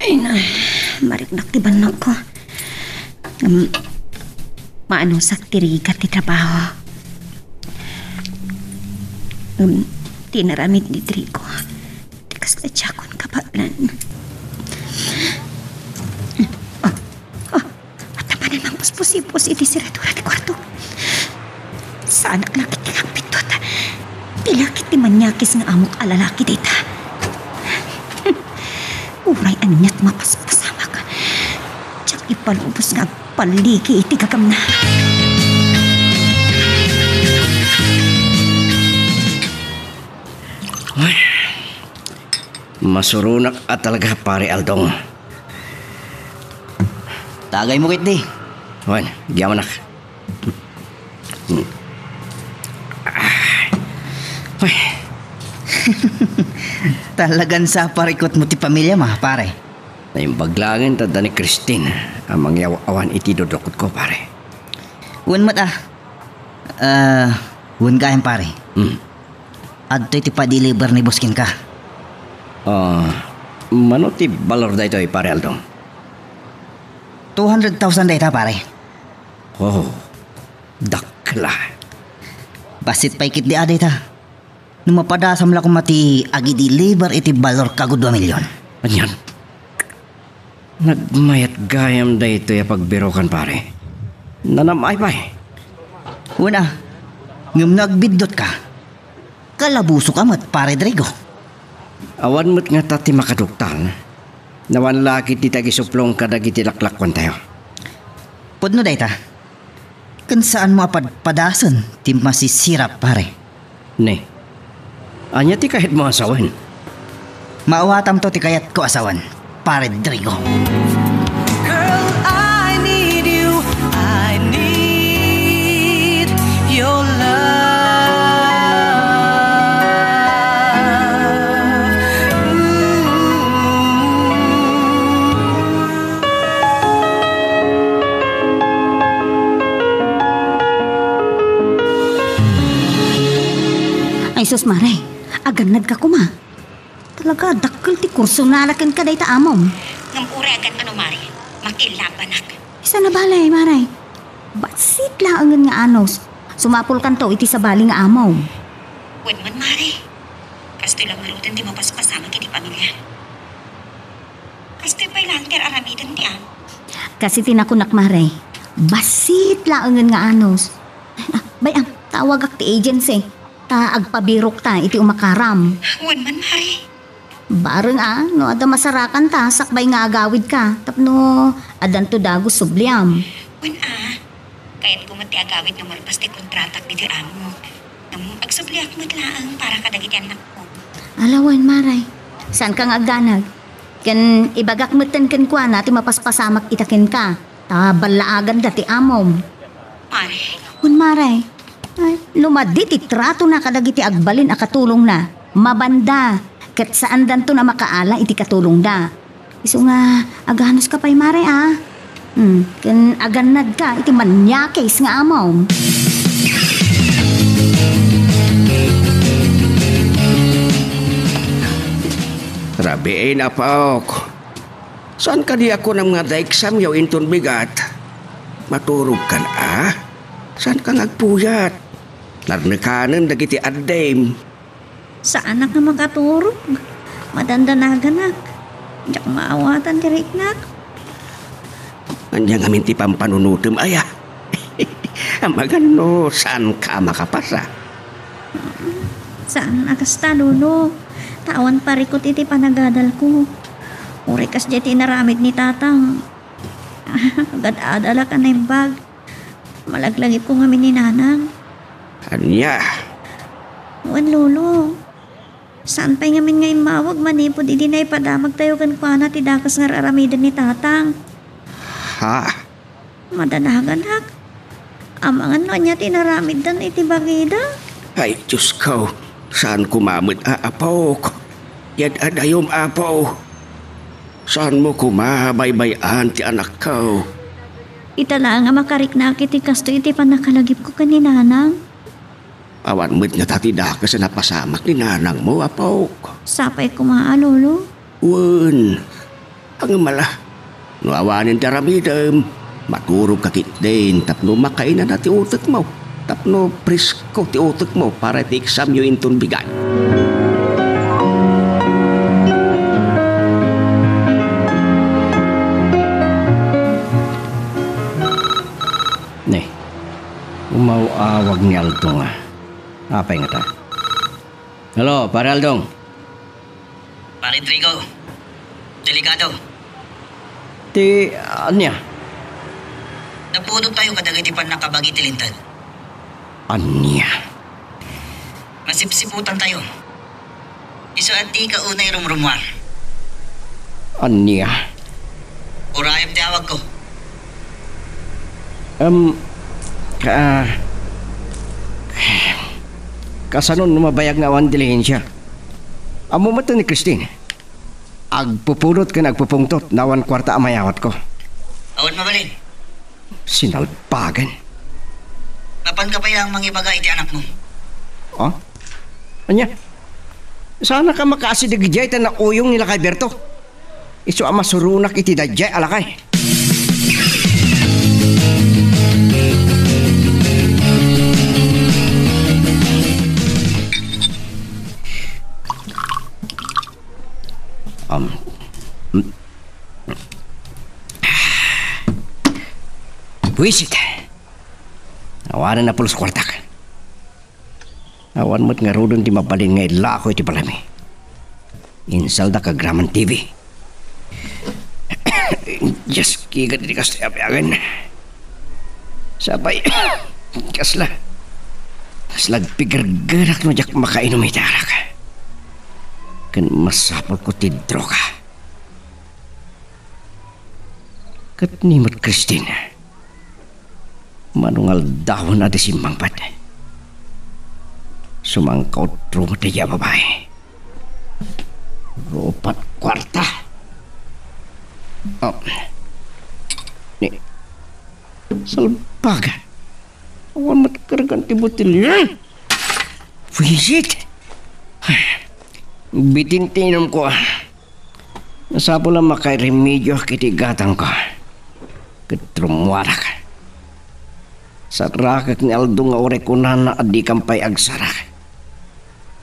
Speaker 3: Ay na, mariknak ti banak ko. Maano saktirikat ti trabaho. Tinaramit ni Trigo. Tikas na tiyakon kapalan. At naman namang puspusipos iti siradura ti kwarto. Saan ang lakit ti pitot? Tilakit ti manyakis nga amok alalaki dita. Uray anyat mapaspasama ka. Tiyak ipalubos nga paligi iti gagam na.
Speaker 2: Ay, masurunak at talaga pare Aldong.
Speaker 6: Tagay mo kit di.
Speaker 2: Wan, giyaman nak. Ay,
Speaker 6: Talagan sa parikot mo ti pamilya ma, pare.
Speaker 2: na yung baglangin tanda ni Christine ang mangyawawan iti dodokot ko pare.
Speaker 6: Wan mat ah. Wan kayan pare. Adto iti pa-deliver ni Buskin ka.
Speaker 2: Mano ti balor da ito ay pare Aldong?
Speaker 6: 200,000 data pare.
Speaker 2: Oh, dakla.
Speaker 6: Basit pa ikit di aday ta. Numapadasam la ko mati agi deliver iti balor kagud 2 milyon.
Speaker 2: Anyan. Nagmayat gayam da ito ya pagbirokan pare. Nanamay pa eh.
Speaker 6: Una, ngam nagbidot ka. Kalabuso ka mat pare Drigo.
Speaker 2: Awan mo't nga tati makaduktal. Nawan laki ti tagisuplong kadagiti laklakwan tayo.
Speaker 6: Pudno day ta. Kan saan mo padasan ti masisirap pare.
Speaker 2: Ne. Anya ti kahit mo asawan.
Speaker 6: Mauwatam to ti kayat ko asawan. Pare Drigo.
Speaker 7: Girl, I need you. I need your love.
Speaker 3: Ay sus Mare, aganad ka kuma. Talaga, dakkel ti kurso nalakin ka day ta amom.
Speaker 8: Ngampure agad ano, Mari. Makilabanak.
Speaker 3: Isa na balay, Maray. Basit laangan nga anos. Sumapol kan to iti sa bali nga amom.
Speaker 8: Huwag man, Mari. Kasto'y lang malutan di mapaspasama kiti pamilya. Kasto'y pa'y lanter aramidan ti am.
Speaker 3: Kasi tinakunak Maray. Basit laangan nga anos. Bayam, tawag ak ti agency. Ta agpabirok ta iti umakaram.
Speaker 8: Huwag man, Mari.
Speaker 3: Bareng no ada masarakan ta, sakbay nga agawid ka. Tapno, adan to dago subliam.
Speaker 8: Huwag kaya't kumati agawid na marpas ti kontratak dito amo. Agsubliak mo't laang para kadagiti anak ko.
Speaker 3: Alawan, Maray. Saan kang agdanag? Kan ibagak mutan kan kwa na ti mapaspasamak itakin ka. Ta balaagan dati amom.
Speaker 8: Mari,
Speaker 3: Hun, Maray. Ay, lumadi ti trato na kadagiti agbalin a katulong na. Mabanda. Kat saan danto na makaala iti katulong da. Iso nga, aganos ka pa'y Maray kan aganad ka iti manyakes nga amaw.
Speaker 5: Rabi ay napaok. Saan ka di ako ng mga daiksamyaw inton bigat? Maturog ka na, Saan ka nagpuyat? Narnakanan dagiti addem.
Speaker 4: Saan anak na makaturog? Madandanagan ak. Diyak maawatan tirik nak.
Speaker 5: Anyang amin ti pampanunutum aya. Magano, saan ka makapasa?
Speaker 4: Saan akasta lolo? Tawan parikot iti panagadal ko. Urikas jeti naramid ni tatang. Agad-adala ka na yung bag. Malaglagip ko ngamin ni nanang.
Speaker 5: Anya?
Speaker 4: Wan lolo. Saan pa ngamin ngayon mawag manipod iti na ipadamag tayo kan kwa na ti dakas nga raramidan ni tatang.
Speaker 5: Ha?
Speaker 4: Madanagan hak. Amangan no niya tinaramid dan iti bagida.
Speaker 5: Ay, Diyos ko. Saan kumamit aapok? Yad adayom apo. Saan mo kumabaybayan ti anak ko?
Speaker 4: Itala nga makariknak iti kasto iti panakalagip ko kaninanang.
Speaker 5: Awan mo't nga tatida ka sa napasamak ni nanang mo, apok.
Speaker 4: Sapay ko mga lolo.
Speaker 5: Wan. Ang mala. No awanin ti aramidam. Maturog kakit din. Tapno makainan na ti utak mo. Tapno presko ti utak mo para ti exam yung inton bigan.
Speaker 2: Ne. Umawawag ni Aldong Apay nga ta. Hello, pare Aldong.
Speaker 6: Pare Drigo. Delikado.
Speaker 2: Ti, anya?
Speaker 6: Napudog tayo kadagiti pan nakabagi tilintad.
Speaker 2: Anya?
Speaker 6: Masipsiputan tayo. Iso at di ka unay rumrumwar.
Speaker 2: Anya?
Speaker 6: Urayam ti awag ko.
Speaker 2: Kasanon mabayag nga awan dilihensya. Amo mo ni Christine. Agpupulot ka nagpupungtot na awan kwarta amayawat ko.
Speaker 6: Awan mabalin.
Speaker 2: Sinalpagan.
Speaker 6: Mapan ka pa yung mangibaga iti anak mo.
Speaker 2: Oh? Anya? Sana ka makasidigijay ta na uyong nila kay Berto. Iso ang masurunak iti dajay alakay. Wisit. Awanan na pulos kwartak. Awan mo't nga rodon ti mabalin nga ilako iti palami. Insalda ka Graman TV. Just kigat di kastoy apiagan. Sabay, kasla pigirgarak no jak makainom itarak. Kan masapol ko ti droga. Kat nimot Christine, manungal dahon ada simbang pat. Sumangkaw truma tiya babae. Ropat kwarta. Oh. Ni. Salbaga. Awan matkargan ti butil. Visit. Bitintinom ko. Nasapo lang makay remedyo kitigatang ko. Ketrumwarak. Sa rakak ni Aldo nga ore ko na adi kampay agsarak.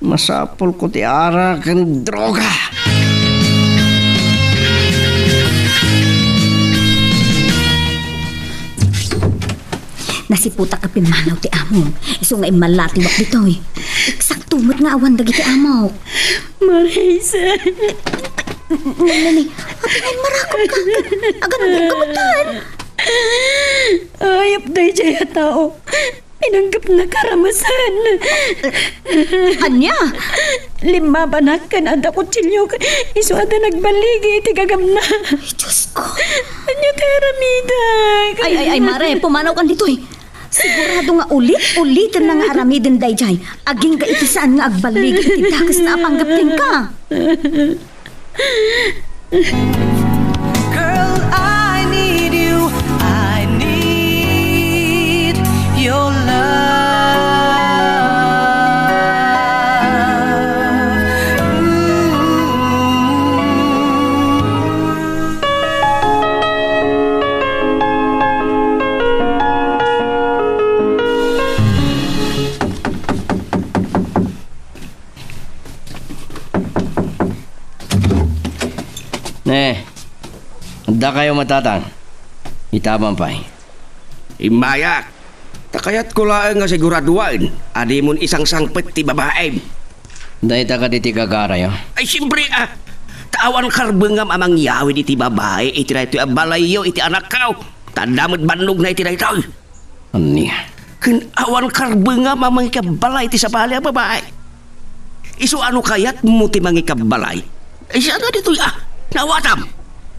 Speaker 2: Masapol ko ti arak ang droga.
Speaker 3: Nasiputa ka pimanaw ti amo. Iso nga imalatiwak dito eh. Eksaktumot nga awan dagi ti amo.
Speaker 4: Marisa.
Speaker 3: Nani, ay marakot ka. Agan mo kamutan.
Speaker 4: Ayop day jaya tao. Pinanggap na karamasan.
Speaker 3: Anya?
Speaker 4: 5 banak kan ada kutsilyo. Iso ada nagbaligi iti gagamna.
Speaker 3: Ay, Diyos ko.
Speaker 4: Anya teramida.
Speaker 3: Ay, Mare, pumanaw kan dito eh. Sigurado nga ulit-ulitan na nga aramidin dayjay. Aging ka itisaan nga agbalig iti dakas na apanggapin ka.
Speaker 7: Girl, I need you. I need your love.
Speaker 2: Da kayo matatang. Itabang pa eh.
Speaker 5: Imayak. Takayat ko lang nga siguraduan. Adi mon isang sangpet ti babae.
Speaker 2: Dahil ka di tigagaray, oh.
Speaker 5: Ay, siyempre tawan karbengam amang yawi iti babae. Itiray ito abalayo iti anak kao. Tandamot banlog na itiray ito.
Speaker 2: Ani?
Speaker 5: Awan karbengam amang ikabalay iti sabali ang babae. Iso ano kayat mo ti mga ikabalay? Ay, siya na dito nawatam.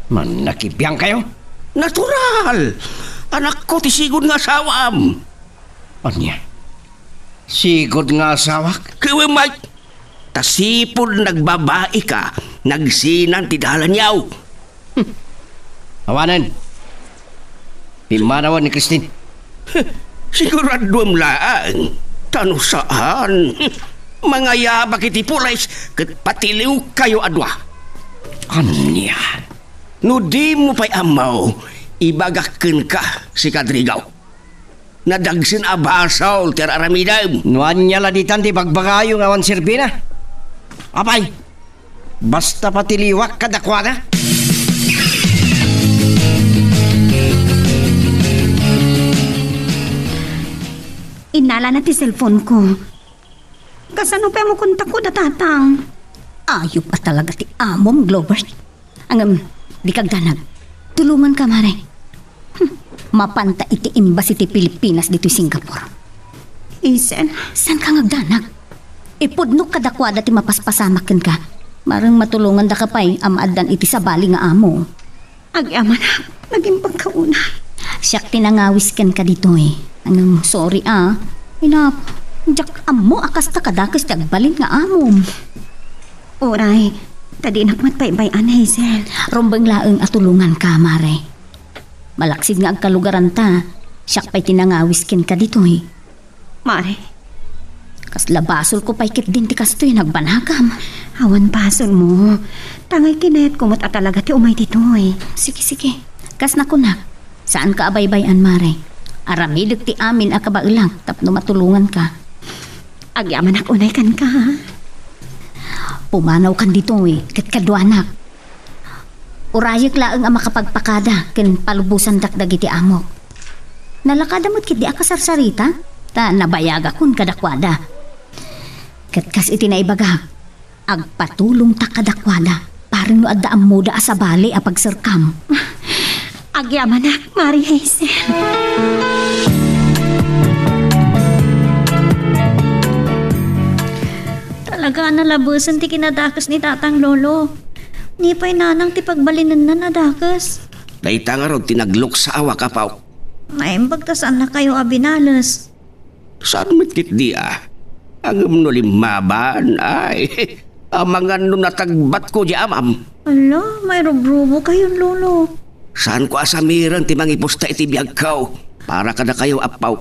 Speaker 2: Man, nakipiyang kayo?
Speaker 5: Natural. Anak ko ti sigod nga asawam.
Speaker 2: Anya? Sigod nga asawak?
Speaker 5: Kaya Mike, tasipod nagbabae ka, nagsinan ti dalan yaw.
Speaker 2: Awanan. Pimanawan ni Christine.
Speaker 5: Siguraduam laang. Tano saan? Mga yabak iti pulays, kat patiliw kayo adwa.
Speaker 2: Anya?
Speaker 5: No di mo pa'y amaw, ibagakin ka si Kadrigaw. Nadagsin abasaw, teraramidam.
Speaker 2: Nuan niya laditan di bagbagayo ng awan sirbina. Apay, basta patiliwak kadakwada.
Speaker 3: Inala na ti cellphone ko. Kasano pa mo kontak ko datatang? Ayop pa talaga ti amom, Globert. Di kagdanag. Tulungan ka, Mare. Mapanta iti embassy ti Pilipinas dito Singapore. Isen, saan ka ngagdanag? Ipudnok kadakwada ti mapaspasamakin ka. Marang matulungan da ka pa'y amaadan iti sabali nga amo.
Speaker 4: Ag-ama na, naging pagkauna.
Speaker 3: Siyak tinangawis ken ka dito eh. Sorry Inap, jak amo akas ta kadakas ti agbalin nga amom.
Speaker 4: Oray, tadi nakmat pay-bayan, Hazel.
Speaker 3: Rombeng laeng atulungan ka, Mare. Malaksid nga agkalugaran ta. Siyak pa'y tinangawis ken ka dito eh.
Speaker 4: Mare.
Speaker 3: Kas labasol ko pa'y kit din ti kastoy nagbanagam.
Speaker 4: Awan basol mo. Tangay kinayat kumot at talaga ti umay dito eh.
Speaker 3: Sige. Kas nakunak. Saan ka abay-bayan, Mare? Aramidot ti amin akabailang tapno matulungan ka.
Speaker 4: Agyaman ak unay kan ka.
Speaker 3: Pumanaw kan dito eh, kadwanak. Urayak laeng ang makapagpakada ken palubusan dakdag iti amok. Nalakada mo't kit di akasarsarita, ta nabayaga kun kadakwada. Katkas iti naibaga, agpatulong ta kadakwada, parang no adda ang muda asabali a pagserkam.
Speaker 4: Agyaman ak, Mari Hazel. Talaga nalabusan ti kinadakas ni tatang lolo. Ni pa'y nanang ti pagbalinan na nadakas.
Speaker 2: Dayta nga ron tinaglok sa awa ka, Pao.
Speaker 4: Maimbag ta saan na kayo abinalas.
Speaker 2: Saan mitit di Ang nulimaban ay mga natagbat ko di amam.
Speaker 4: Ala, may rubrubo kayo lolo.
Speaker 2: Saan ko asamiran ti mangipusta iti biyag kao para kada kayo apaw.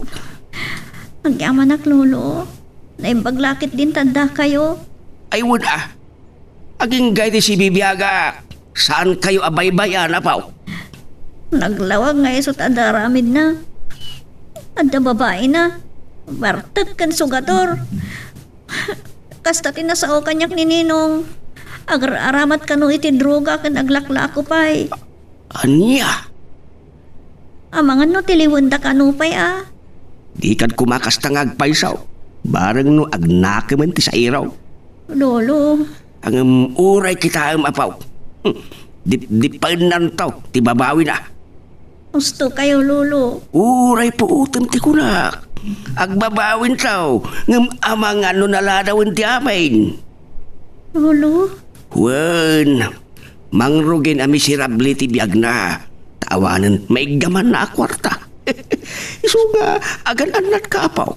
Speaker 4: Nagyamanak lolo. Naimbaglakit din tanda kayo.
Speaker 2: Ay wala. Aging gay ti si Bibiyaga. Saan kayo abaybayan apaw?
Speaker 4: Naglawag nga isot ada ramid na. Ada babae na. Bartag kan sugator. Kasta tinasao kanyak ni Ninong. Agar-aramat kanu iti droga kan aglakla ako pa'y.
Speaker 2: Anya?
Speaker 4: Amangan no tiliwanda kanu pa'y
Speaker 2: Di kad kumakastangag paysaw. Barang no agnakaman ti sa iraw.
Speaker 4: Lolo.
Speaker 2: Ang uray kita apaw. Di pa nantaw. Ti babawi na.
Speaker 4: Gusto kayo lolo.
Speaker 2: Uray po utem ti kunak. Agbabawin taw. Ngam amangan no naladawin ti amin.
Speaker 4: Lolo.
Speaker 2: Wen. Mangrugin a miserable ti biyag na. Tawanan maigaman na akwarta. Iso nga agan-anat ka apaw.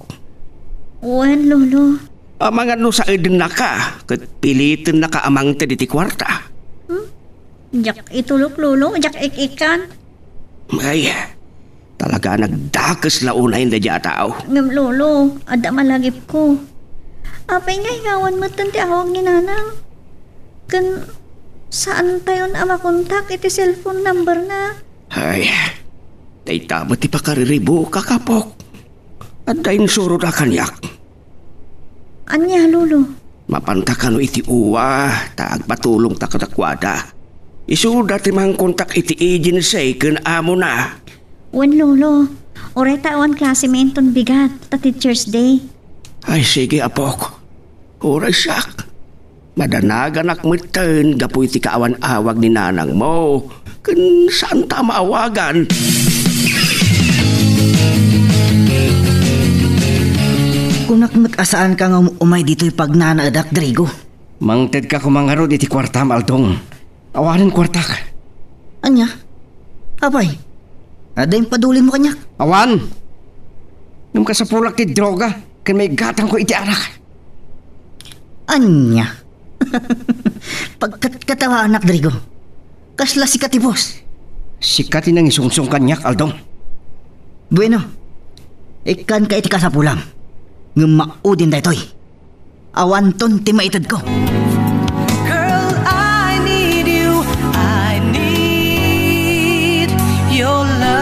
Speaker 4: Wen lolo.
Speaker 2: Amangan no sa eden na ka. Kat pilitin na ka amang ti ti kwarta.
Speaker 4: Jak itulok lolo. Jak ikikan.
Speaker 2: Ay, talaga nagdakas launay na dya tao.
Speaker 4: Ngam lolo. Ada malagip ko. Apay nga hingawan mo tanti awag ni nanang. Kan saan tayo na makontak iti cellphone number na?
Speaker 2: Ay, day tama ti pakariribo kakapok. At dahin suro na kanyak.
Speaker 4: Anya lolo?
Speaker 2: Mapanta ka no iti uwa, taag patulong ta katakwada. Isuda ti mang kontak iti agency kan amo na.
Speaker 4: Wen lolo, oray tawan klase menton bigat ta Teacher's Day.
Speaker 2: Ay sige apok, oray siyak. Madanagan akmiten gapoy ti kaawan-awag ni nanang mo. Kan saan ta maawagan?
Speaker 6: Kung nakmat-asaan ka nga umay dito'y pagnanaadak, Drigo.
Speaker 2: Mangted ka kumangarod iti kwarta, Maldong. Awanin kwarta ka.
Speaker 6: Anya? Apay? Ada yung padulin mo kanyak?
Speaker 2: Awan! Nung ka sa pulak ti droga, kan may gatang ko iti anak.
Speaker 6: Anya? Pagkatawa anak, Drigo. Kasla si Katibos.
Speaker 2: Sikatin ang isungsong kanyak, Aldong.
Speaker 6: Bueno, ikan ka iti ka sa pulam. Ngamaudin da ito'y. Awanton ti maitad ko.
Speaker 7: Girl, I need you. I need your love.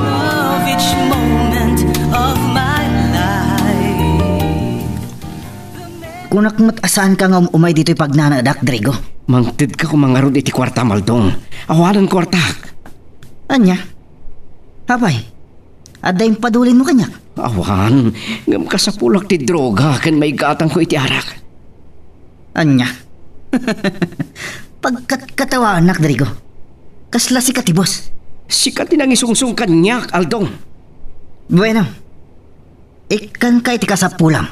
Speaker 7: Of each moment of my life.
Speaker 6: Kung nakmat-asaan ka nga umay dito'y pagnanaadak, Drigo.
Speaker 2: Mangted ka kumangarod iti kwarta, Maldong. Awanan kwarta.
Speaker 6: Anya? Apay? Ada yung padulin mo kanyak?
Speaker 2: Awan, ngam ka sa pulak ti droga, kan may gatang ko iti arak.
Speaker 6: Anya? Pagkatawa anak, Drigo. Kasla si Katibos.
Speaker 2: Sikatin ang isungsong kanyak, Aldong.
Speaker 6: Bueno, ikan ka iti ka sa pulam.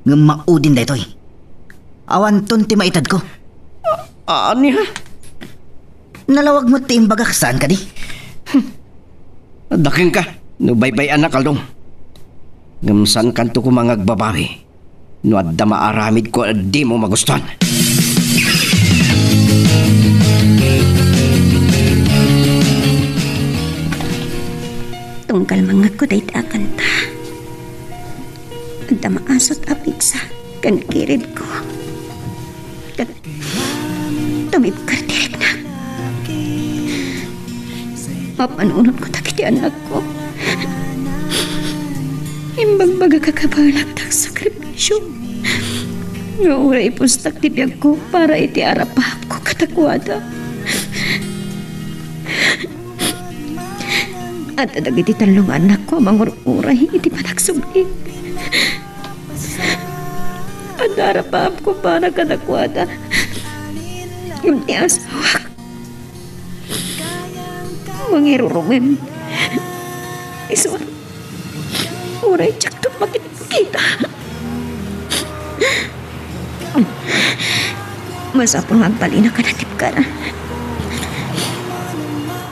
Speaker 6: Ngamaudin da ito'y. Awanton ti maitad ko.
Speaker 2: Ani ha?
Speaker 6: Nalawag mo ti imbagak saan ka di?
Speaker 2: Daking ka, no baybay anak, Aldong. Ngamsan kanto ko mga agbabawi. No adda maaramid ko at di mo magustuhan.
Speaker 3: Tungkal mga ko dahit akanta. Adda maasot apiksa kan kirib ko. Kan tumib kartirik na. Mapanunod ko takiti anak ko. Imbagbaga kakabalak tak sakripisyo. Nga uray pustak tibiyag ko para iti arapahap ko katakwada. At adag iti talong anak ko mangururay iti panagsubig. At arapahap ko para katakwada. Yung ti asawak. Mangirurumen.
Speaker 4: Isun, uray tsak to makikita. Masapang magbalina ka natip ka na.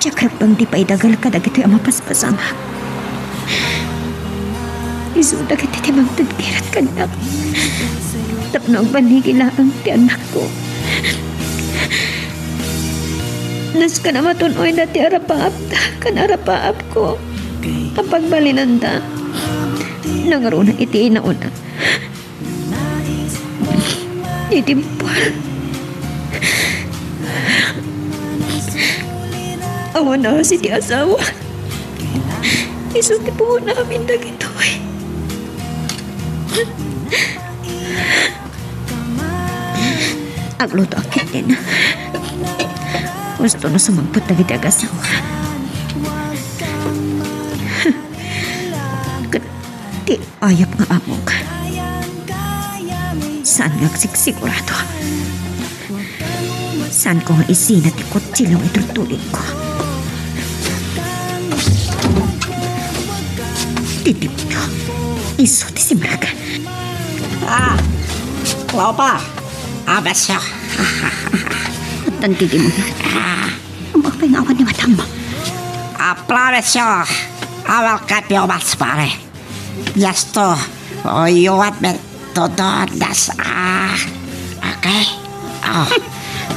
Speaker 4: Tsak bang di pa idagal ka dagito yung mapaspasama. Isun dagit iti magtagkirat ka na. Tapno ang panigilaan ti anak ko. Nas ka na matunoy na ti arapaap ta, kanarapaap ko. Kapag balinanda, nangaruna iti inauna. Itimpal. Awan na si ti asawa. Isunti po namin dagito eh. Agluto akit din. Gusto na sumagpot na kita asawa. Di ayap nga amok. Saan nga sigurado? Saan ko nga isinat ti kutsilong itutulin ko? Titip to. Iso ti si Maraga.
Speaker 6: Lopa. Abas siya.
Speaker 4: Tan kiti mo na. Ang makapaingawan ni Madam mo.
Speaker 6: Promise siya. Awal kapyo mas pare. Yasto. You want me to do this? Okay?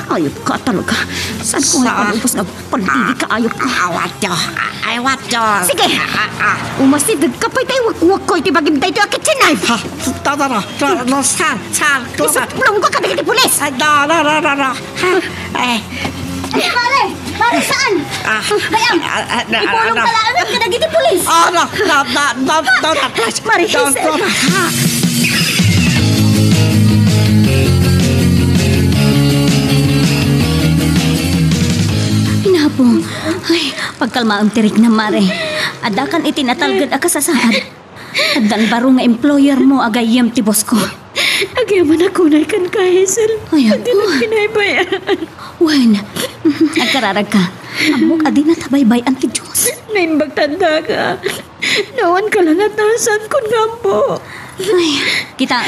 Speaker 4: Ayop ka talaga. Saan ko nga palubos na paldili ka ayop ka?
Speaker 6: I want you.
Speaker 4: Sige! Umasidag ka pa tayo. Wag ko iti bagim tayo akit sinay.
Speaker 6: No, saan?
Speaker 4: Isutulong ko ka na kiti pulis.
Speaker 6: No.
Speaker 4: Pare saan? Bayang, ipulong pala ang ka na kiti pulis.
Speaker 6: No.
Speaker 4: Marihis. Inapong, ay, pagkalma ang tirik na mare. Adakan itinatalgad ka sa saad. Adan baro nga employer mo agayam ti boss ko. Agyaman ako na ikan ka, Hazel. Ay, ako. Adi na pinaybayaan. Wen, nagkararag ka. Amok adi na tabaybayan ti Diyos. Naimbag tanda ka. Nawan ka lang at nasan kun gampo. Ay, kita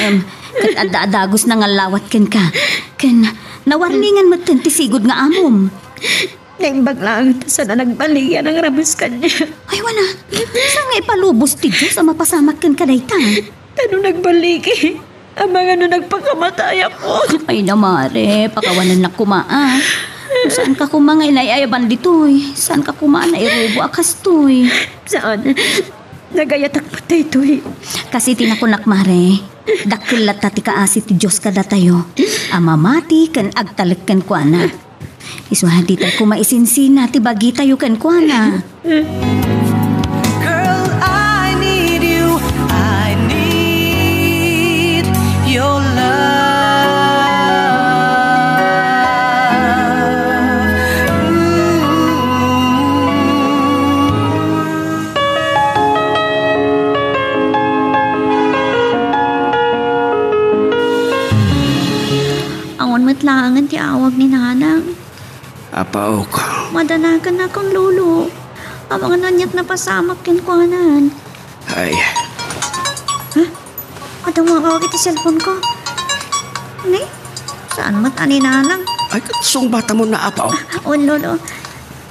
Speaker 4: kat adagos na nga lawat ken ka. Ken, nawarningan mo ti sigod nga amom. Naimbag lang sana nagbaligyan ang rabos kanya. Ay, wala. Saan nga ipalubos ti Diyos ang mapasamak ken kadaytan? Tanong nagbaligi. Ang mga nagpakamatay ako. Ay namare, pakawanan na kumaan. Saan ka kumanga inayayaban ditoy? Saan ka kumaan na irubo akas toy? Saan? Nagayatak patay toy. Kasi tinakunak mare. Dakil tati kaasi ti Diyos kada tayo. Amamati kan agtalik kan kuana. Isuhadi tayo kumaisinsin na ti bagi tayo kan kuana.
Speaker 7: Girl, I need you. I need your love.
Speaker 4: Angon matlangan ti awag ni nanang.
Speaker 2: Apaw ko.
Speaker 4: Madanagan na kang lolo. Ang mga nanyat na pasamak kinkwanan.
Speaker 2: Ay,
Speaker 4: Ada mo kawag iti cellphone ko. Ni? Saan mat ani nanang?
Speaker 2: ay katsong bata mo na apaw.
Speaker 4: O lolo.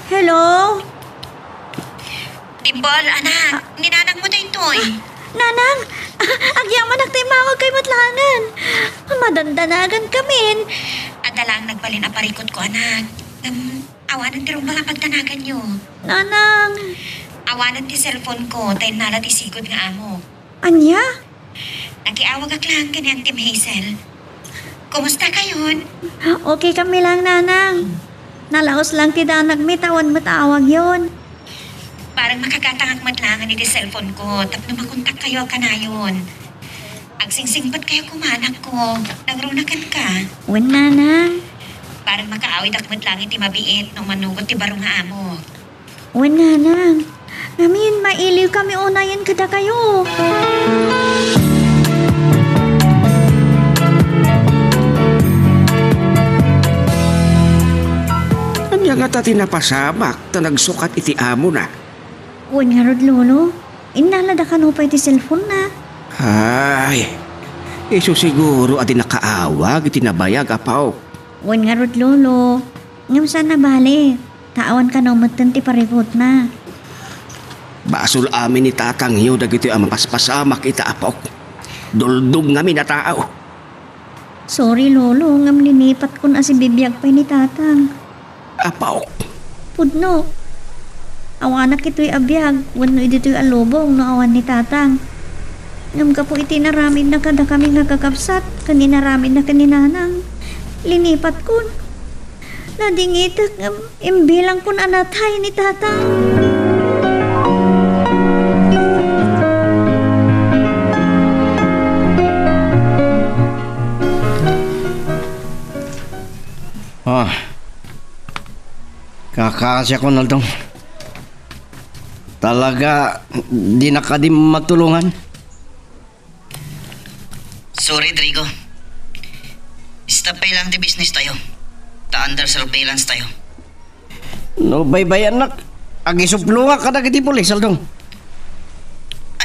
Speaker 4: Hello?
Speaker 8: Timbol, anak. Ninanang mo na ito'y.
Speaker 4: Nanang! Agyaman nagtaymawag kay matlanan. Madandanagan kami.
Speaker 8: Adalang nagbalin ang parikot ko, anak. Awanan ti mga pagtanagan nyo.
Speaker 4: Nanang!
Speaker 8: Awanan ti cellphone ko, tayo nala ti sigod nga amo.
Speaker 4: Anya?
Speaker 8: Nagiawag ak lang kanyan Tim Hazel. Kumusta kayon?
Speaker 4: Okay kami lang, nanang. Nalaos lang ti danag mitawan matawag yon.
Speaker 8: Parang makagatang matlangan ni ti cellphone ko, tapno makontak kayo kanayon. Agsingsingpat kayo kumanak ko, nagrunakan ka.
Speaker 4: Wen, nanang.
Speaker 8: Parang makaawid ak matlangin ti mabiit nung manugot ti barong nga amo.
Speaker 4: Wen, nanang. Namin, mailiw kami unayan kada kayo.
Speaker 2: Anya nga ta tinapasamak ta nagsukat iti amo na.
Speaker 4: Uwan nga rod, Lolo. Inalada ka no pa iti cellphone na.
Speaker 2: Ay, iso siguro ati nakaawag, iti nabayag, apaw.
Speaker 4: Uwan nga rod, Lolo. Ngam saan na bali? Taawan ka no matan ti paripot na.
Speaker 2: Basol amin ni tatang iyo, dagiti ang mapaspasamak ita, apaw. Duldog nga na tao.
Speaker 4: Sorry, Lolo. Ngam linipat ko na si bibiyag pa ni tatang.
Speaker 2: Apaw.
Speaker 4: Pudno. Awanak ito'y abiyag. Wano ito'y alubong no awan ni tatang. Ngam ka po iti naramid na kada kami nagkakapsat. Kaninaramid na kaninanang. Linipat kun. Nadingitak ngam imbilang kun anatay ni tatang.
Speaker 2: Kakasya ko na dong. Talaga, di na ka din matulungan.
Speaker 6: Sorry, Drigo. Stop pay lang di business tayo. Ta-under surveillance tayo.
Speaker 2: No, bye-bye anak. Agisupluwa ka na kiti polis, Aldong.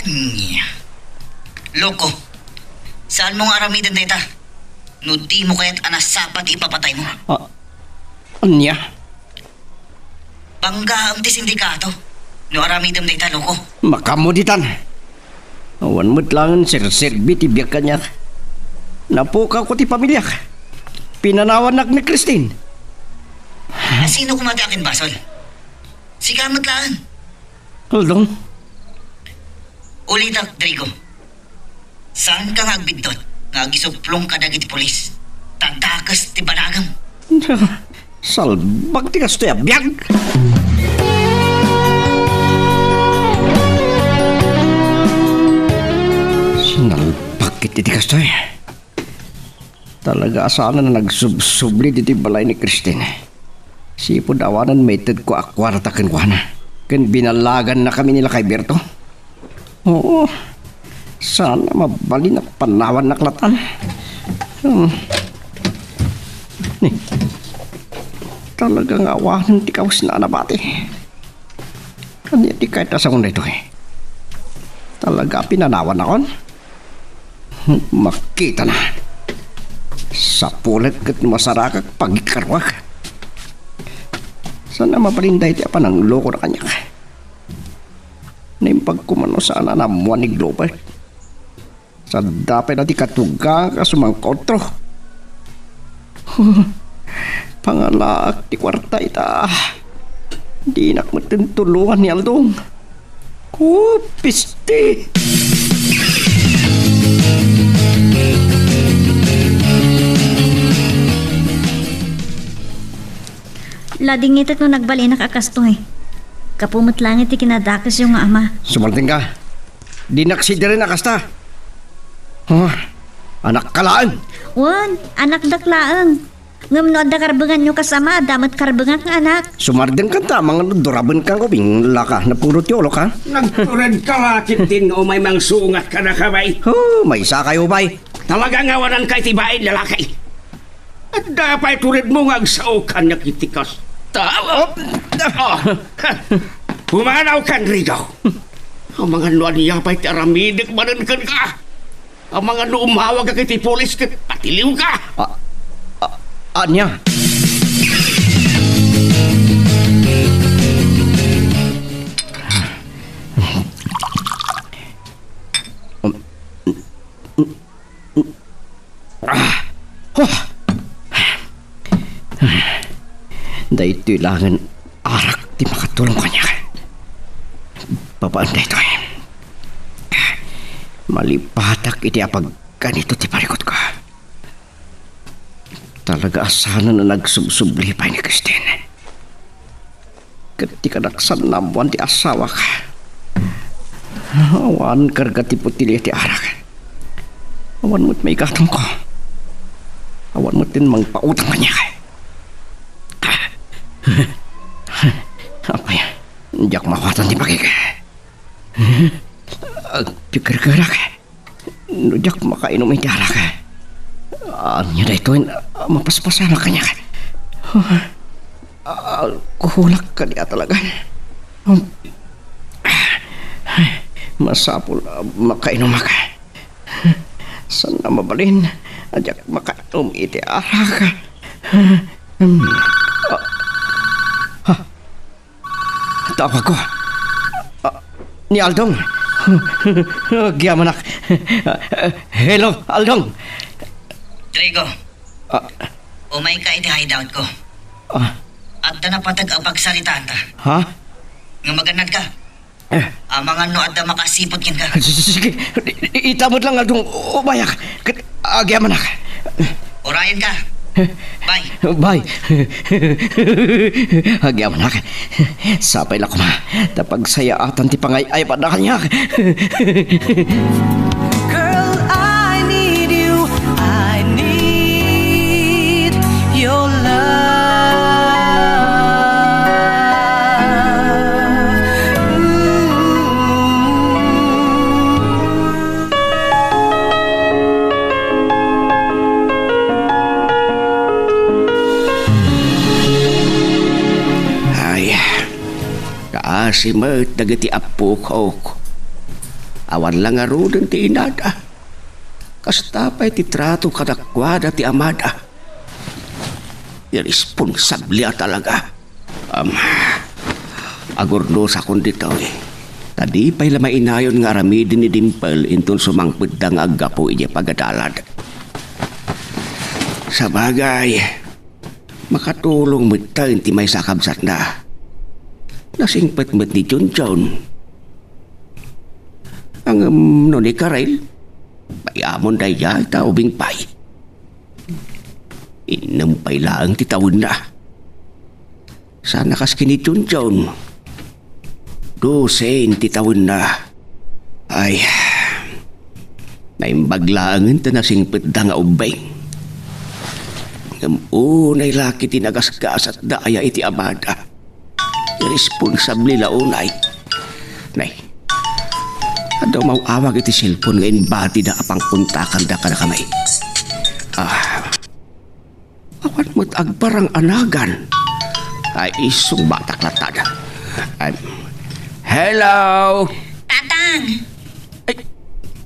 Speaker 6: Anya. Loko. Saan mong aramidan na ita? No di mo kaya't anasapat ipapatay mo.
Speaker 2: Anya?
Speaker 6: Bangga ang ti sindikato. No aramidam na ita, loko.
Speaker 2: Makamuditan. Awan mo't lang sir-serbi ti biyak kanya. Napuka ko ti pamilya. Pinanawanak ni Christine.
Speaker 6: Sino kumati akin, Basol? Si Kamot lang.
Speaker 2: Aldong?
Speaker 6: Ulitak, Drigo. Saan ka nga agbigdot? Nga gisuplong ka dagiti polis. Tatakas ti banagam.
Speaker 2: Salbag ti kasto ya biyag. Sinalbag iti kasto ya. Talaga sana na nagsubsubli diti balay ni Christine. Sipod awanan maited ko akwarta ken kuana. Ken binalagan na kami nila kay Berto. Oo. Sana mabali na panawan na klatan. Nih. Talagang awanan ti kawas na anabati. Kanya di kahit asang na ito eh. Talaga pinanawan akon. Makita na. Sa pulit kat masarakak pagikarwak. Sana mapalinday ti apa ng loko na kanya. Naimpag kumano sana namuan ni Globert. Sa dapay na ti katugang kasumangkotro. Pangalaak ti kwarta ita. Di nakmatintuluan ni Aldong. Piste!
Speaker 4: Lading itat no nagbali na kakasto eh. Kapumot langit ti kinadakas yung ama.
Speaker 2: Sumalting ka. Di naksidere na kasta. Anak kalaan.
Speaker 4: Wan, anak daklaang. Ngam no adda karbengan nyo kasama, damat karbengan ka anak.
Speaker 2: Sumardin ka ta, mga doraban kang kubing laka na puro tiyolo ka.
Speaker 5: Nagturan ka lakit din o may mang sungat ka na kabay.
Speaker 2: May isa kayo bay.
Speaker 5: Talagang awanan kay tibain lalaki. At dapat turid mo nga agsaukan na kitikas. Humanaw kan, Rigo. Ang mga nuaniya pa'y taramidik manankan ka. Ang mga nuumawag ka kiti polis kat patiliw ka.
Speaker 2: Anya? Dahito ilangan arak di makatulong kanya. Babaan dahito eh. Malipatak iti apag ganito ti parikot ka. Talaga asana na nagsubsubli pa ni Christine. Ketika naksan namuan ti asawa ka. Awan karga ti putili ti arak. Awan mo't may gatong ko. Awan mo't din mangpautang kanya ka. Apa ya? Jak mawatan di pagi ka. Pikir-kira ka. Nujak makainom iti arak ka. Anya da ito mapaspasala kanya ka. Kuhulak ka niya talaga. Masapol makainom ka. Saan na mabalin? Ajak makainom iti arak. Tawag ko. Ni Aldong. Giyamanak. Hello, Aldong.
Speaker 9: Trigo, umay ka iti hideout ko. At na napatag ang pagsalitaan ta.
Speaker 2: Ha?
Speaker 9: Nga maganad ka. Ang mga no at na makasipot kin ka.
Speaker 2: Sige, itamod lang Aldong. Umayak. Giyamanak.
Speaker 9: Orayan ka. Bye.
Speaker 2: Bye. Giyamanak. Sapay lang ko ma. Tapag saya atan ti pangay ay pa na kanya.
Speaker 7: Girl, I need you. I need your love.
Speaker 5: Kaasimat dagiti apo ko. Awan lang arudan ti inada. Kastapay ti trato kadakwada ti amada. Irresponsable talaga. Agurno sa kundito Tadi pa'y lamainayon nga aramidin ni Dimple intun sumangpid dang aggapo iya pagadalad. Sa bagay, makatulong mita inti may sakabsat na. Nasingpet-met ni Junjun. Ang noni Karel, bayamon daya ita ubing pay. Inampay lang titawin na. Sana kas kini Junjun. 12 titawin na. Ay, naimbaglaangan ta nasingpet da nga ubing. Ng unay laki tinagasgas at daya iti amada. Irresponsable launay. Nay, adaw mauawag iti cellphone ngayon bati da apang puntakan da ka na kamay. Awan mo't agparang anagan. Ay isong batak latad. Hello?
Speaker 8: Tatang!
Speaker 5: Ay,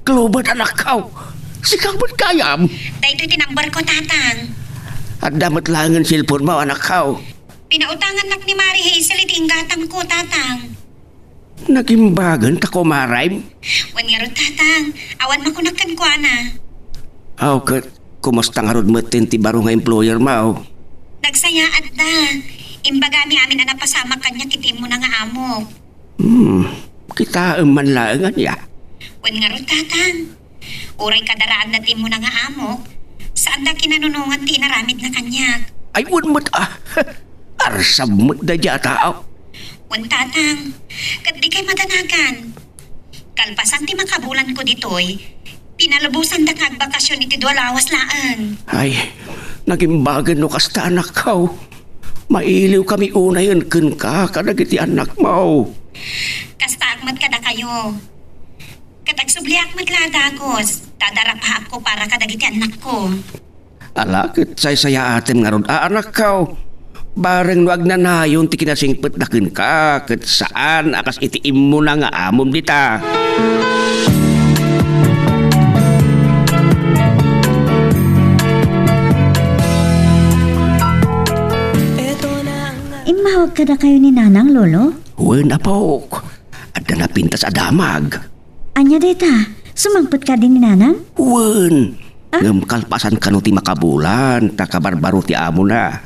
Speaker 5: klubat anak kau. Sikang ba't kayam?
Speaker 8: Dahil ito'y tinambar ko, Tatang.
Speaker 5: At damat lang ang cellphone mo, anak kau.
Speaker 8: Pinautangan nak ni Mari Hazel iti inggatang ko, Tatang.
Speaker 5: Nagimbagan ta ko, Maray?
Speaker 8: Wan nga ro, Tatang. Awan makunagkan ko, ana.
Speaker 5: Aw, kumusta nga rod matin ti baro nga employer mo?
Speaker 8: Nagsayaat na. Imbagami amin na napasama kanya kitim mo na nga amo.
Speaker 5: Kita man lang niya.
Speaker 8: Wan nga ro, Tatang. Uray kadaraan na tim mo na nga amo. Saan da kinanunungan ti naramid na kanya?
Speaker 5: Ay, wan mo't arsab mo't da dya tao.
Speaker 8: Wan, Tatang. Kat di kay madanagan. Kalpasan ti makabulan ko ditoy. Pinalubusan da nga agbakasyon iti dualawas laan.
Speaker 5: Ay, nagimbagan no kasta anak kau. Mailiw kami unayan kun ka kadagiti anak mo.
Speaker 8: Kasta agmat kada kayo. Katagsubli agmat ladagos. Tadarapahap ko para kadagiti anak ko.
Speaker 5: Alakit say-saya atin nga ron anak kau. Bareng wag na nayon ti kinasingpet na kun ka ket saan akas itiim mo na nga amom dita.
Speaker 3: Imahog ka na kayo ni Nanang, Lolo?
Speaker 5: Wen apok. At na napintas adamag.
Speaker 3: Anya deta, sumangpot ka din ni Nanang?
Speaker 5: Wen. Ngem kalpasan kanu ti makabulan takabarbaro ti amo na.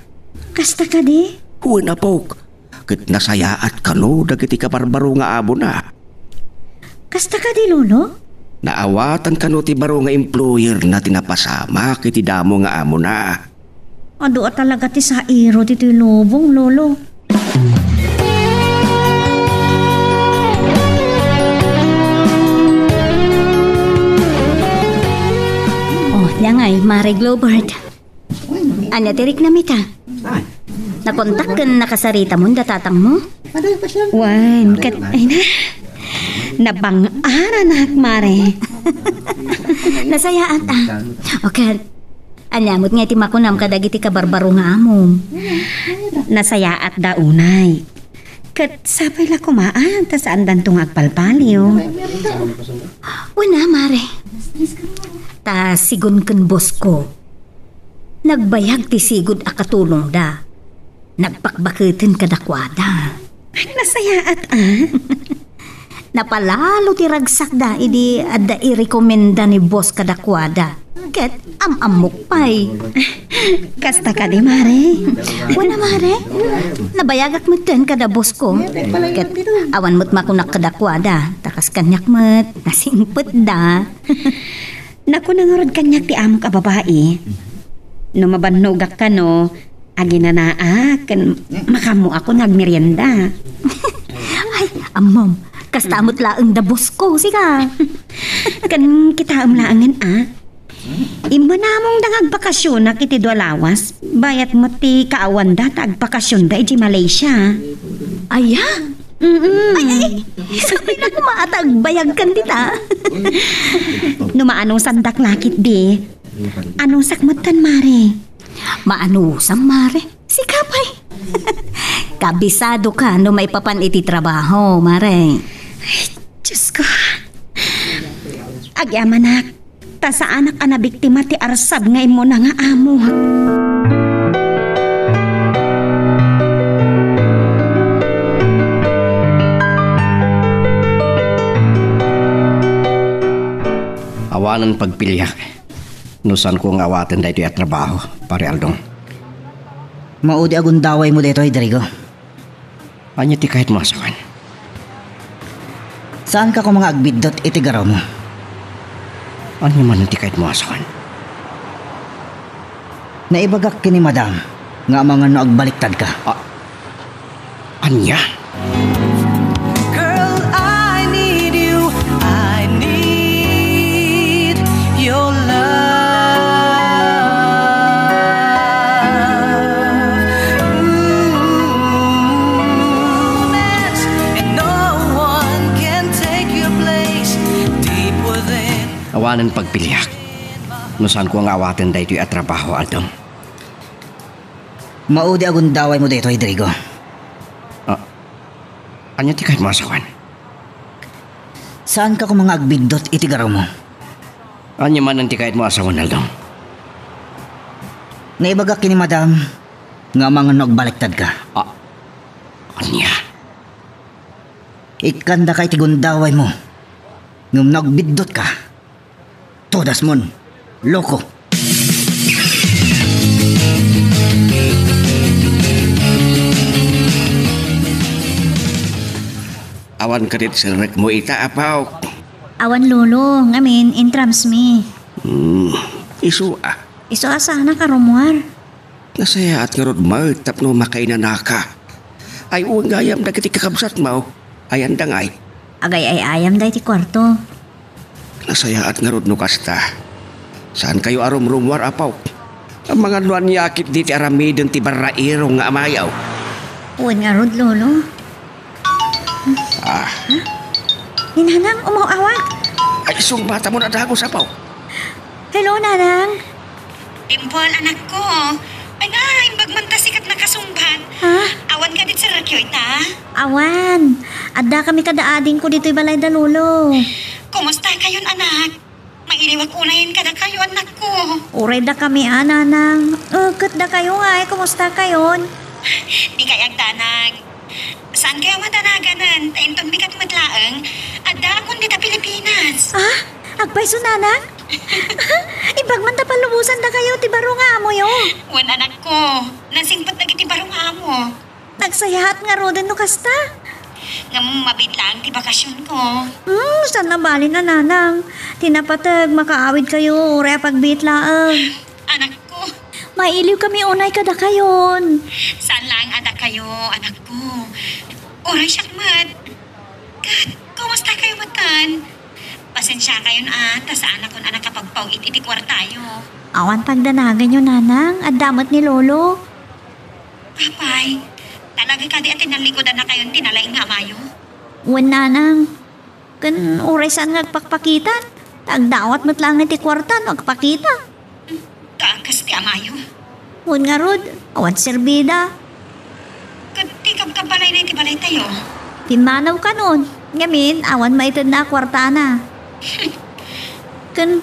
Speaker 3: Kasta ka di?
Speaker 5: Wen apok. Ket nasayaat kanu dagiti kabarbaro nga amo na.
Speaker 3: Kasta ka di, Lolo?
Speaker 5: Naawatan kanu ti baro nga employer na tinapasama kiti damo nga amo na.
Speaker 3: Ado talaga ti sa iro ti lubong, Lolo. Oh, langay, Mare Globert. Anya tirik na mita. Nakontak ka nakasarita mo, datatang mo? Wan, ay na. Nabang-ara na, Mare. Nasayaan Okay. Anyamot nga iti makunam kadagiti kabarbaro nga amom. Nasayaat da unay. Kat sapay la kumaan, tas andan tong agpalpaliw.
Speaker 4: Wala, mare. Ta sigon kan boss ko. Nagbayag ti sigod a katulong da. Nagpakbakitin kadakwada.
Speaker 3: Ay, nasayaat
Speaker 4: Napalalo ti ragsak da idi adda i-rekomenda ni boss kadakwada. Ket amok pay.
Speaker 3: Kasta ka di, mare.
Speaker 4: Wala, mare. Nabayagak mo ten kada boss ko. Ket awan mo't makunak kadakwada. Takas kanyak mo't nasingpet da.
Speaker 3: Naku nangarod kanyak ti amok a babae. No mabanogak ka no, agi na naa, kan makamu ako nagmerienda.
Speaker 4: Ay, amom. Kastamot laang da boss ko, siga.
Speaker 3: Kan kita laangan Imba namong dangag bakasyon na kiti do lawas, bayat mo ti kaawan da tagbakasyon da iti Malaysia.
Speaker 4: Aya? Ay, sabay na kumaatag bayag kan tita.
Speaker 3: Numaanong sandak lakit di, anong sakmutan mare?
Speaker 4: Maanusang mare? Si Kapay. Kabisado ka no may papan iti trabaho, mare.
Speaker 3: Ay, Diyos ko. Agyamanak, ta sa anak ana biktima ti arsab ngay mo na nga amo.
Speaker 2: Awanan pagpilyak. Nusan ko nga awatan dahito at trabaho, pare Aldong.
Speaker 6: Maudi agun daway mo dito, Rodrigo.
Speaker 2: Anya ti kahit masakan.
Speaker 6: Saan ka ko mga agbidot itigaraw mo?
Speaker 2: Anya man ti kahit masakan.
Speaker 6: Naibagak kini madam, nga mga no agbaliktad ka.
Speaker 2: Anya?
Speaker 7: Girl, I need you. I need your love. And no one can take your place deep within.
Speaker 2: Awanan pagpilyak. Nusan ko nga awatan dahito at trabaho, Aldong.
Speaker 6: Maudi agun daway mo dito, Rodrigo.
Speaker 2: Anya ti kahit masakan.
Speaker 6: Saan ka ko mga agbidot itigaraw mo?
Speaker 2: Anya man ti kahit masakan, Aldong.
Speaker 6: Naibagak kini madam, nga mga no agbaliktad ka.
Speaker 2: Anya?
Speaker 6: Ikanda ka itigundaway mo. Ngum nagbidot ka. Todas mon, loko.
Speaker 5: Awan ka rin sa rek mo ita, apaw.
Speaker 4: Awan lolo, ngamin, intrams mi.
Speaker 5: Isu
Speaker 4: Iso asana ka rumwar.
Speaker 5: Nasaya at nga rod mo, tapno makainan na ka. Ay uwang gayam na kiti kakabsat mo. Ayan dangay.
Speaker 4: Agay ay ayam day ti kwarto.
Speaker 5: Nasaya at nga rod no kasta. Saan kayo arom-rumwar, apaw? Ang mga luan yakit di ti aramidon ti barairo nga amayaw.
Speaker 4: Uwan nga rod lolo. Ni Nanang, umawawak.
Speaker 5: Ay isong bata mo na dagos, apaw.
Speaker 4: Hello, Nanang.
Speaker 8: Dimple, anak ko. Ay nga, imbag man ta sikat na kasungban.
Speaker 4: Ha?
Speaker 8: Awan ka dit sa rakyoy ta.
Speaker 4: Awan. Adda kami kadaading ko dito'y balay da lolo.
Speaker 8: Kumusta kayon, anak? Mailiwag unayin ka na kayo, anak ko.
Speaker 4: Uray da kami, Nanang. Kat da kayo ay, kumusta kayon?
Speaker 8: Di kayag danag. Saan kayo madanaganan? Tainton bigat madlaang. Adda akong dita Pilipinas.
Speaker 4: Agpay so, Nanang? Ibag man tapalubusan da kayo, ti baro nga amo yo.
Speaker 8: Wan, anak ko. Nasingpat na giti barong amo.
Speaker 4: Nagsayahat nga roden no kasta.
Speaker 8: Nga mong mabit lang ti bakasyon ko.
Speaker 4: Saan nabali na, Nanang? Tinapatag, makaawid kayo, uray pagbitlaang.
Speaker 8: Anak ko.
Speaker 4: Mailiw kami unay kada kayon.
Speaker 8: Saan lang ada kayo, anak ko? Oray siyak mat. Kat, kumusta kayo matan? Pasensya kayo na tas anak kon anak kapagpawit iti kwartayo.
Speaker 4: Awan pagdanagan yun, Nanang, at damot ni Lolo.
Speaker 8: Kapay, talaga ka di atin nalikodan na kayo tinalay nga mayo.
Speaker 4: Wan, Nanang. Kan uray saan nagpakpakitan. Tagdawat mo't lang iti kwarta, nagpakita.
Speaker 8: Kaangkas ti amayo.
Speaker 4: Wan nga rod, awan serbida.
Speaker 8: Kat di kabkabalay na iti balay tayo.
Speaker 4: Timanaw ka nun. Ngamin, awan maitid na kwarta na. Kan,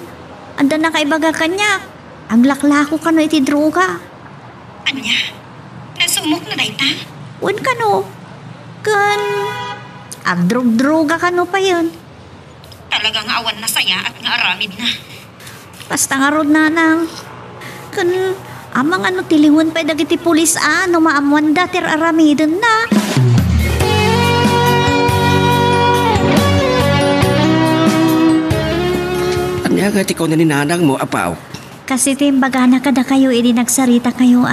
Speaker 4: anda na kaibaga kanya. Ang laklako ka no iti droga.
Speaker 8: Anya, nasumok na dayta?
Speaker 4: Wan ka no. Kan, agdrog-droga ka no pa yun.
Speaker 8: Talagang awan na saya at nga aramid na.
Speaker 4: Basta nga rod na nang. Kan, amang ano tilingon pa dagiti pulis no maamuan da ter aramidon na.
Speaker 5: Anya nga tikaw na ni nanang mo, apaw.
Speaker 4: Kasi timbaga na kada kayo, hindi nagsarita kayo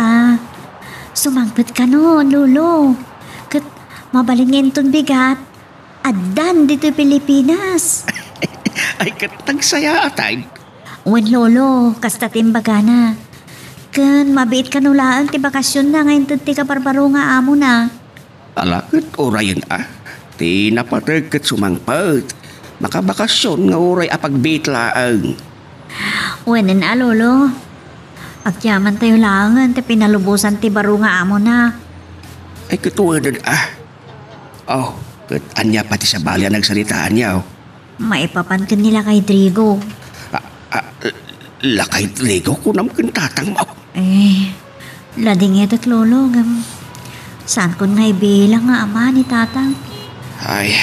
Speaker 4: Sumangpit ka noon, Lolo. Kat mabalingin ton bigat. Addan dito Pilipinas.
Speaker 5: Ay, katang saya atay.
Speaker 4: Wen Lolo, kasta timbaga na. Kan mabiit ka nulaan ti bakasyon na ngayon ti kabarbaro nga amo na.
Speaker 5: Alakit orayan Ti napatag kat sumangpet. Makabakasyon nga oray apagbitlaang.
Speaker 4: Wenen Lolo. Agyaman tayo langan ti pinalubusan ti baro nga amo na.
Speaker 5: Ay, katuwanan Oh, kat anya pati sa balya nagsalitaan niya
Speaker 4: Maipapankan nila kay Drigo.
Speaker 5: Lakay Drigo kunam kintatang mo.
Speaker 4: Lading etat Lolo. Saan kun nga ibilang nga ama ni tatang?
Speaker 5: Ay,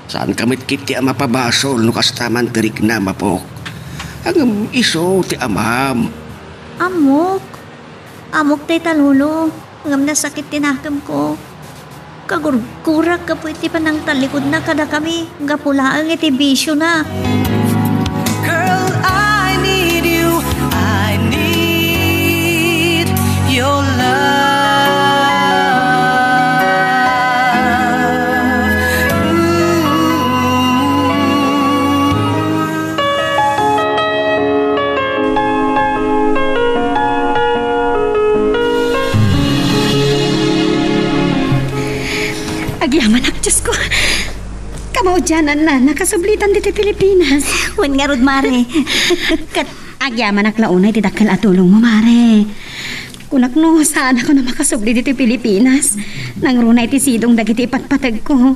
Speaker 5: saan kamit kiti ama pabasol no kastaman tirik na mapok. Ang iso ti amam.
Speaker 4: Amok? Amok tayo Lolo. Ngam na sakit tinakam ko. Kagurgurak ka po iti panang talikod na kada kami. Gapulaang iti bisyo na.
Speaker 7: Girl, I need you. I need your love.
Speaker 3: Agyaman ak, Diyos ko. Kamaudyanan na, nakasublitan dito Pilipinas.
Speaker 4: Wen nga rod, Mare.
Speaker 3: Kat agyaman ak launay, didakal atulong mo, Mare. Kunak no, saan ako na makasubli dito Pilipinas. Nangruna iti sidong dagiti ipatpatag ko.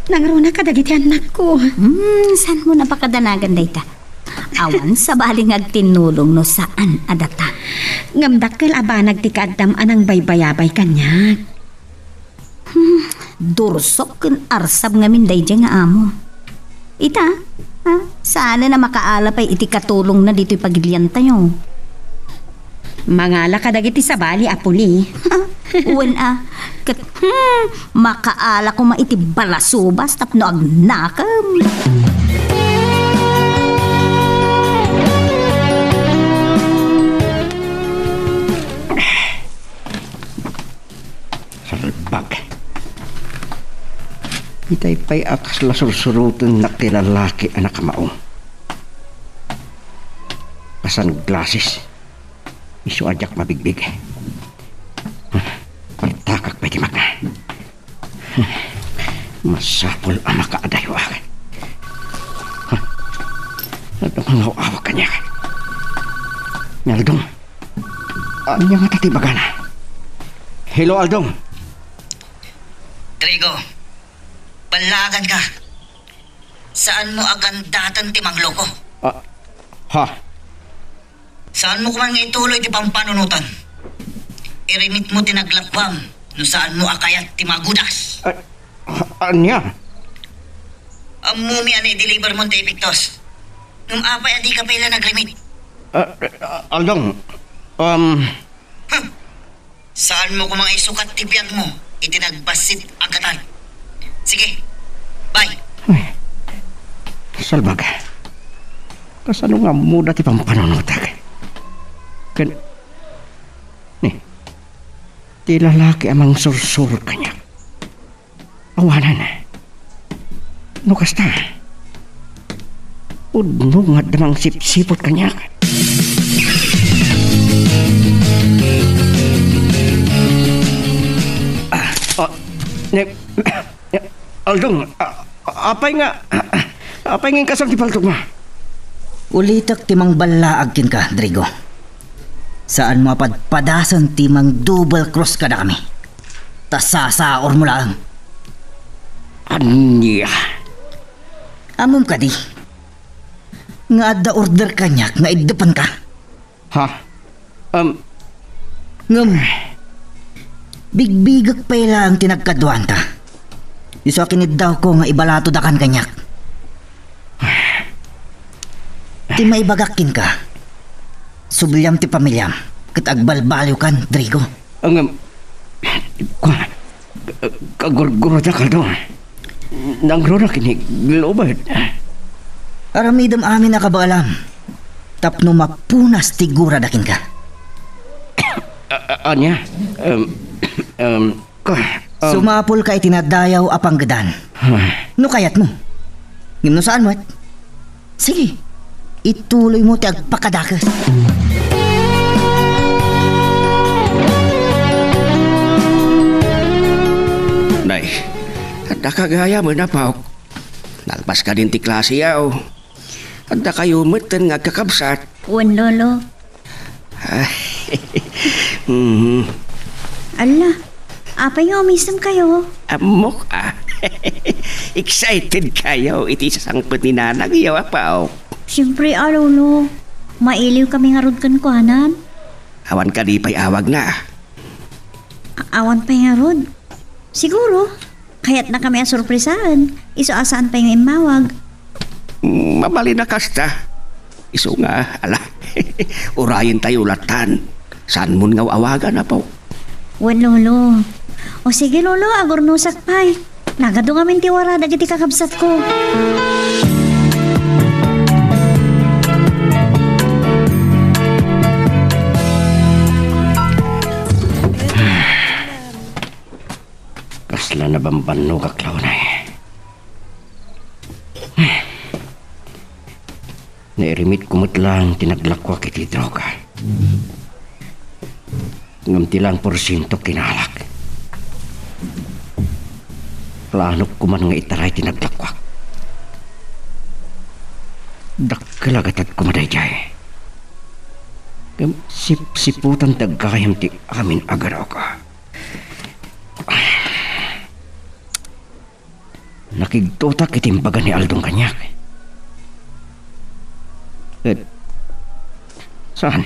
Speaker 3: Nangruna ka dagiti anak ko.
Speaker 4: Saan mo napakadanagan dayta? Awan sa baling agtinulong no saan adata.
Speaker 3: Ngamdakkel abanag ti kaagdam anang baybayabay kanyak.
Speaker 4: Dursok kun arsab ngamin dayjay nga amo. Ita, sana na makaalapay iti katulong na dito'y pagilian tayo.
Speaker 3: Mangala ka dagiti sa bali, apuli.
Speaker 4: Uwan kat makaala ko maiti balasubas tapno agnakam.
Speaker 2: Salbag. Itay pa'y akas lasursurutan na tilalaki anak kamaong. Pasan glasis. Isu ajak mabigbig. Partakak pa'y timak na. Masapol ang makaadayo akin. Nadong ang awak kanya. Aldong. Anya nga tatibaga na. Hello, Aldong.
Speaker 9: Trigo, balagan ka. Saan mo agandatan ti mangloko?
Speaker 2: Ha?
Speaker 9: Saan mo kuman nga ituloy ti pampanunutan? Irimit mo tinaglakwam no saan mo akayat ti magudas.
Speaker 2: Anya?
Speaker 9: Amumi ani deliver mo ti Epictos. Nung apay adi ka pala nagrimit.
Speaker 2: Aldong,
Speaker 9: Saan mo kumang isukat ti biyag mo? Itinagbasit agatan. Sige, bye.
Speaker 2: Ay, Salbag. Kasano nga muda ti pampanunutag? Ti lalaki amang sursur kanya. Awanan. No kasta. Udno nga damang sipsipot kanya. Aldong, apay nga kasang tipaltog mo.
Speaker 6: Ulitak timang balaagkin ka, Drigo. Saan mo padpadasan timang double cross ka na kami? Tasasaor mo lang.
Speaker 2: Anya?
Speaker 6: Amom ka di. Nga adda order kanyak nga idepan ka.
Speaker 2: Ha?
Speaker 6: Ngam. Bigbigak pa lang tinagkaduan ta. Iso akinid daw ko nga ibalato dakan kanyak. Ti maibagakin ka. Subliam ti pamilyam. Kat agbalbaliw kan, Drigo.
Speaker 2: Ang kagurguro da ka doon. Nangro na kinig global.
Speaker 6: Aramidam amin na kabaalam. Tapno mapunas tigura dakin ka.
Speaker 2: Anya?
Speaker 6: Sumapol ka itinadayaw apang gadan. No kayat mo? Ngimno saan mo? Sige, ituloy mo ti agpakadakas.
Speaker 5: Nay, at nakagaya mo na pa. Nalpas ka din ti klase yaw. At kayo matan nga kakabsat.
Speaker 4: Wan, Lolo. Ala, apa yung umisam kayo?
Speaker 5: Amok excited kayo. Iti sasangpot ni nanang yaw apaw.
Speaker 4: Siyempre, Lolo. Mailiw kami nga rod kan kuhanan.
Speaker 5: Awan ka di pa'y awag na.
Speaker 4: Awan pa nga rod. Siguro. Kaya't na kami ang sorpresahan. Iso asaan pa yung imawag.
Speaker 5: Mabali na kasta. Iso nga, ala. Urayin tayo latan. Saan mo nga awagan na po?
Speaker 4: Wan, Lolo. O sige, Lolo, agurnusak pa'y. Nagado nga min tiwara dagiti kakabsat ko.
Speaker 2: Kasla na bambano kaklaw na eh. Nairimit kumot lang tinaglakwa kiti droga. Ngamti lang porsyento kinalak. Planok kuman nga itaray tinaglakwa. Dakkalagatat kumaday jay. Siputan dagkayam ti amin agaraw ka. Nakigtutak itimbaga ni Aldong kanyak. Saan?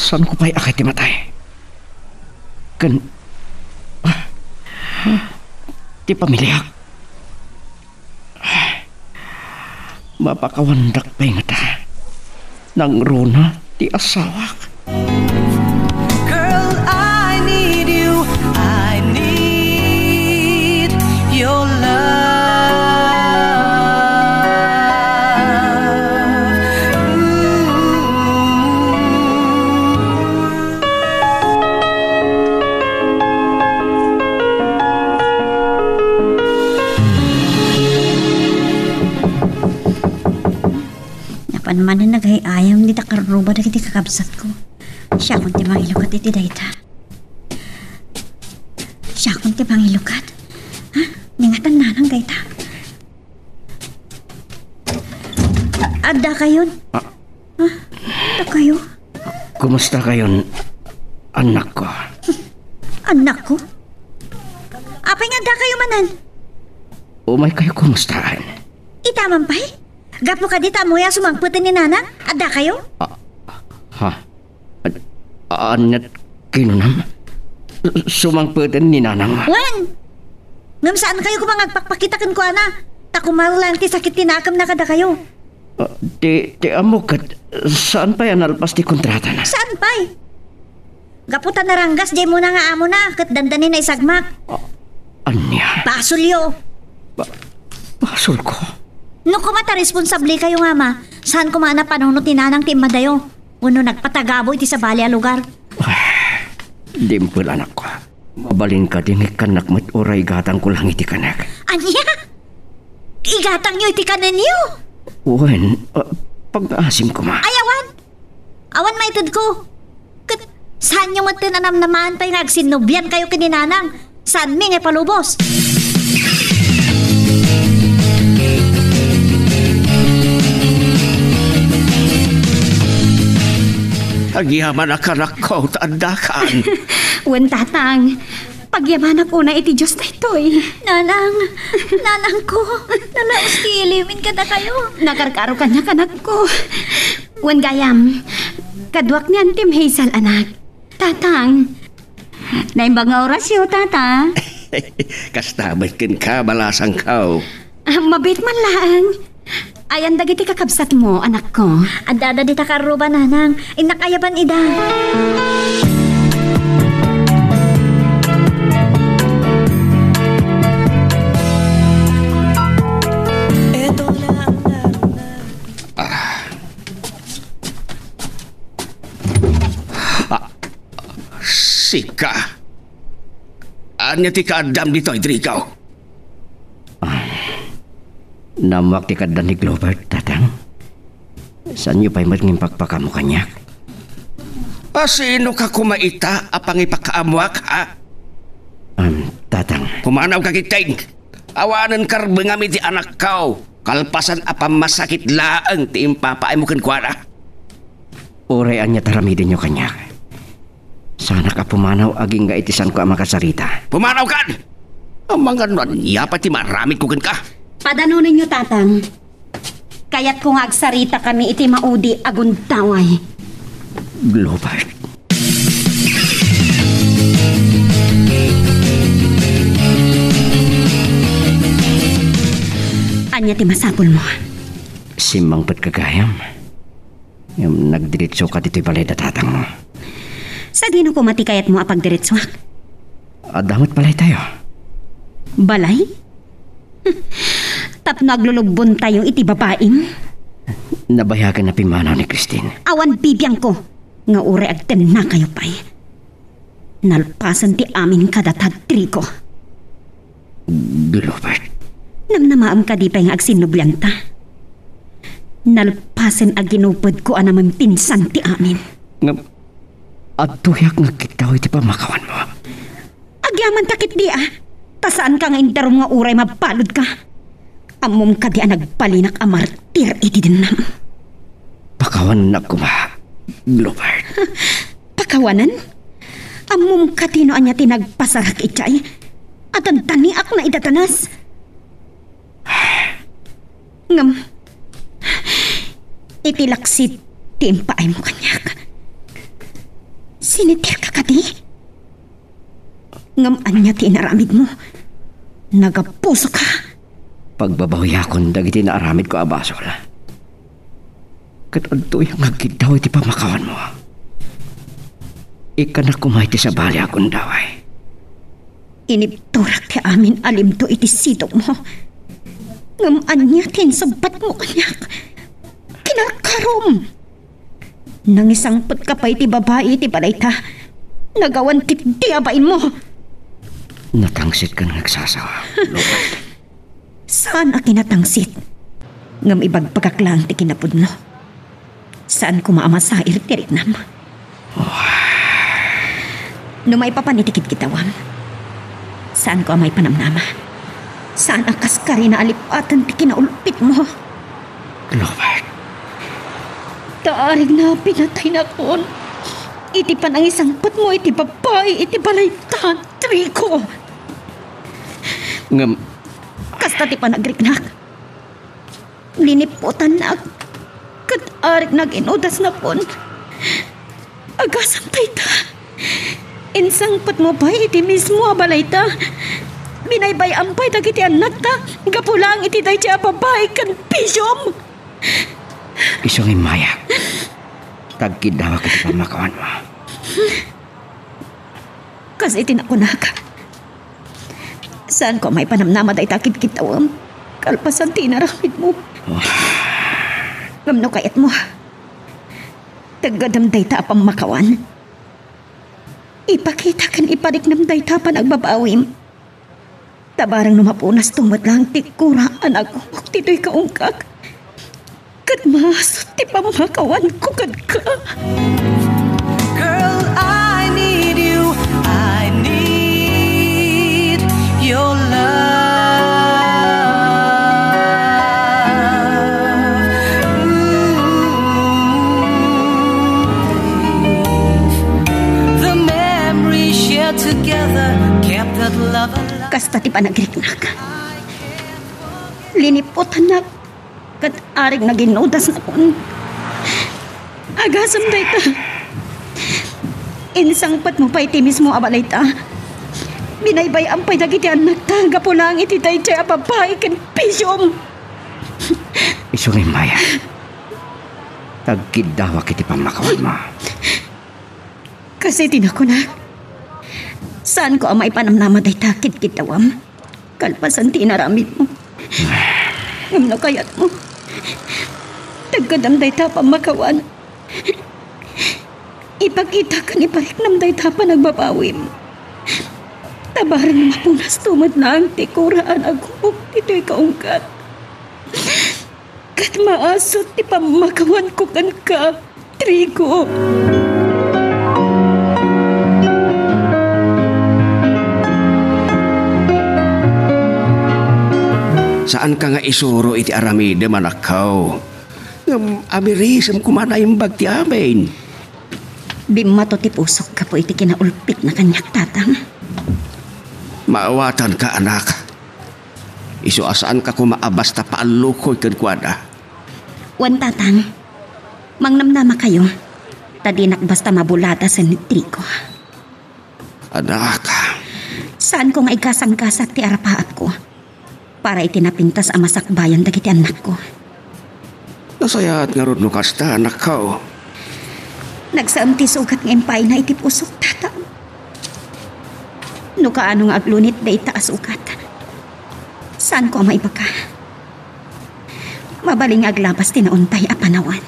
Speaker 2: Saan ko pa'y akay timatay? Ti pamilyak. Mapakawandak pa'y nga ta. Nang runa ti asawak.
Speaker 7: Girl, I need you. I need your love.
Speaker 4: Naman na naghayayam ni takaruba na kiti kakabsat ko. Siya kung ti mangilukat iti dayta. Siya kung ti mangilukat. Ha? Ningatan na ng dayta. Adda kayon? Ha? Adda kayo?
Speaker 2: Kumusta kayon, anak ko?
Speaker 4: Anak ko? Apay nga adda kayo manan?
Speaker 2: Umay kayo kumustaan?
Speaker 4: Itaman pa'y? Gapo ka dita mo ya sumangputin ni Nana? Adda kayo?
Speaker 2: Anat kinunam? Sumangputin ni Nanang?
Speaker 4: Wan! Ngam saan kayo kumangagpakpakitakan ko, ana? Takumaro lang ti sakit tinakam na kada kayo.
Speaker 2: Ti amukat, saan pa yan alpas ti kontrata na?
Speaker 4: Saan pa'y? Gaputan na ranggas, jay mo na nga amo na, kat dandanin na isagmak.
Speaker 2: Anya?
Speaker 4: Basulyo!
Speaker 2: Basul ko?
Speaker 4: No kumata responsable kayo nga ma, saan kumana panunot ni Nanang ti Madayo? Uno nagpatagaboy ti sa bali a lugar.
Speaker 2: Dimpul anak ko. Mabalin ka din ikanak mat oray gatang ko lang iti kanak.
Speaker 4: Anya? Igatang nyo iti kanan nyo?
Speaker 2: Uwan, pag-asim ko ma.
Speaker 4: Ayawan! Awan maitid ko. Saan nyo matinanam naman pa'y nagsinubyan kayo kininanang? Saan mi nga palubos?
Speaker 5: Agyaman akanak ko, taandakan.
Speaker 3: Wan tatang, Pagyaman ako na iti Diyos na ito eh.
Speaker 4: Nanang ko, nalaos ti ilimin ka na kayo.
Speaker 3: Nakarkaro ka niya kanak ko. Wan gayam, kadwak ni Antim Hazel anak. Tatang, naimbang nga orasyo, tata.
Speaker 5: Kastabay ken ka, balasang kao.
Speaker 3: Mabit man lang. Ayan dagiti kakabsat mo, anak ko.
Speaker 4: Adada di takaruba, nanang. Inakayaban ida.
Speaker 5: Sika. Anya ti kaadam dito, Idrikaw.
Speaker 2: Namuak ti kaddan ni Globert, tatang. Saan niyo pa'y matnging pagpakamo kanyak?
Speaker 5: Sino ka kumaita apang ipakaamuak, ha?
Speaker 2: Tatang.
Speaker 5: Pumanaw ka kiteng. Awanan karbengami ti anak kao. Kalpasan apang masakit laang ti impapaay mo kenkwana.
Speaker 2: Urean niya taramidin niyo kanyak. Sana ka pumanaw aging ga itisan ko ang makasarita.
Speaker 5: Pumanaw ka! Ang mga niya pati maramit ko ka.
Speaker 3: Padanunin niyo, tatang. Kaya't kung agsarita kami iti maudi aguntaway.
Speaker 2: Globert.
Speaker 3: Anya ti masapul mo.
Speaker 2: Simangpat kagayam. Yung nagdiritso ka dito'y balay da tatang mo.
Speaker 3: Sa dino ko matikayat mo apagdiritswak?
Speaker 2: Damot balay tayo.
Speaker 3: Balay? Tap naglulubon tayo iti babaeng?
Speaker 2: Nabayagan na pimanaw ni Christine.
Speaker 3: Awan bibiyang ko. Nga ure agten na kayo pa'y. Nalpasan ti amin kadatad triko.
Speaker 2: Globert.
Speaker 3: Namnamaam ka di pa'y nga agsinublian ta. Nalpasan ag ginupad ko anamang pinsan ti amin.
Speaker 2: At tuyak nga kitaw iti pamakawan mo.
Speaker 3: Agyaman takit di ah. Tasaan ka nga indarom nga uray mapalod ka. Amom ka di nagpalinak a martir iti dinam.
Speaker 2: Pakawanan na kuma, Globert.
Speaker 3: Pakawanan? Amom ka tino anya tinagpasarak itchay. At ang taniak na idatanas. Ngam. Itilaksit timpaay mo kanyak. Sinitir ka kati? Ngam anya tinaramid mo. Nagapuso ka.
Speaker 2: Pagbabawiyakon dagiti na aramid ko abasol. Kat adto yung agkitaw iti pamakawan mo. Ika na kumaiti sa bali akong daway.
Speaker 3: Inipturak ti amin alim to iti sitok mo. Ngam anya tinsabat mo kanyak. Kinakarom. Nangisangpot ka pa iti babae iti balayta. Nagawan ti abain mo.
Speaker 2: Natangsit ka ng nagsasawa, Robert.
Speaker 3: Saan a kinatangsit? Ngam ibagpagaklang ti kinapudno. Saan ko maamasair ti ritnam? Numay papanitikit kitawam. Saan ko amay panamnama? Saan ang kaskari na alipatan ti kinaulpit mo?
Speaker 2: Robert.
Speaker 3: Taarig na pinatay na kon. Iti panangisangpot mo iti babae iti balayta, Trico.
Speaker 2: Ngam,
Speaker 3: Kasta ti panagriknak. Liniputan na. Kat arik nag-inudas na pon. Agasang tayta. Insangpot mo ba iti mismo abalay ta? Binaybay ampay dagiti anak ta. Gapulang iti day siya babae kan pisyom.
Speaker 2: isong imayak. Tagkidawa ka ti pamakawan mo.
Speaker 3: Kasi tinakunak. Saan ko may panamnama day takit kitawam? Kalpasan tinaramid mo. Ngamno kayat mo. Tagadamday ta apang makawan. Ipakita kan ipariknam day ta pa nagbabawim. Tabarang numapunas tumot lang tikura anak ko. Tito'y kaungkak. Kat masot ti pamakawan ko kad ka.
Speaker 7: Girl, I need you. I need your love. The memories shared together kept
Speaker 3: Kasta ti panagriknak. Linipot anak. Kat aring naginudas na kun. Agasam day ta. Insangpat mo pa'y timis mo abalay ta. Binaybay ang pa'y dagiti anak ta. Gapulang iti day tiyay apapay kan pisyom.
Speaker 2: Isungin maya. Tagkidawa kiti pamakawan mo.
Speaker 3: Kasi tinakunak. Saan ko ang maipanamnama day takit kitawam? Kalpasan tinaramit mo. Ngam na kayat mo. Tagkadam day ta pamakawan. Ipakita ka ni Pariknam day ta pa nagbabawim. Tabaran mapunas tumad na ang tikuraan ako. Ito'y kaungkat. Kat maasot ti pamakawan ko kan ka, Trigo.
Speaker 5: Saan ka nga isuro iti aramide manakaw? Amirisam kumana yung bagti amin.
Speaker 3: Bimato ti pusok ka po iti kinaulpit na kanyak tatang.
Speaker 5: Maawatan ka anak. Isuasaan ka kumaabas ta paalukoy kadkwada.
Speaker 3: Wan tatang, mangnamnama kayo. Tadinak basta mabulata sa nitriko.
Speaker 5: Anak.
Speaker 3: Saan ko nga ikasang-kasak ti arapaap ko? Para itinapintas ang masakbayan dagiti anak ko.
Speaker 5: Nasayaat nga ron no kasta anak ka.
Speaker 3: Nagsaam ti sugat ng empay na iti pusok tata. No kaano nga aglunit da itaas ukat. Saan ko ang maibaka? Mabaling aglabas tinauntay a panawan.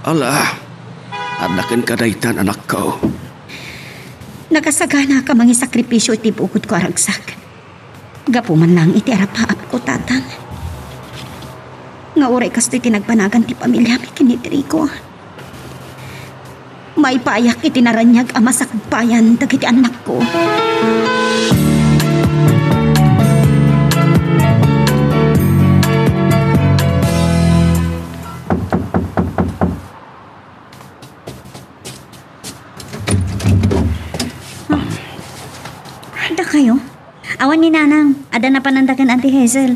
Speaker 5: Ala, anakin ka daytan anak ka.
Speaker 3: Nakasagana ka mangi sakripisyo iti bukod ko aragsak. Gapo man lang iti arapaap ko tatang. Nga oray kasto'y tinagpanagan ti pamilya mi kinitri ko. May payak iti naranyag ang masakbayan dagiti anak ko.
Speaker 4: Ada kayo? Awan ni Nanang, ada na panandakan Auntie Hazel.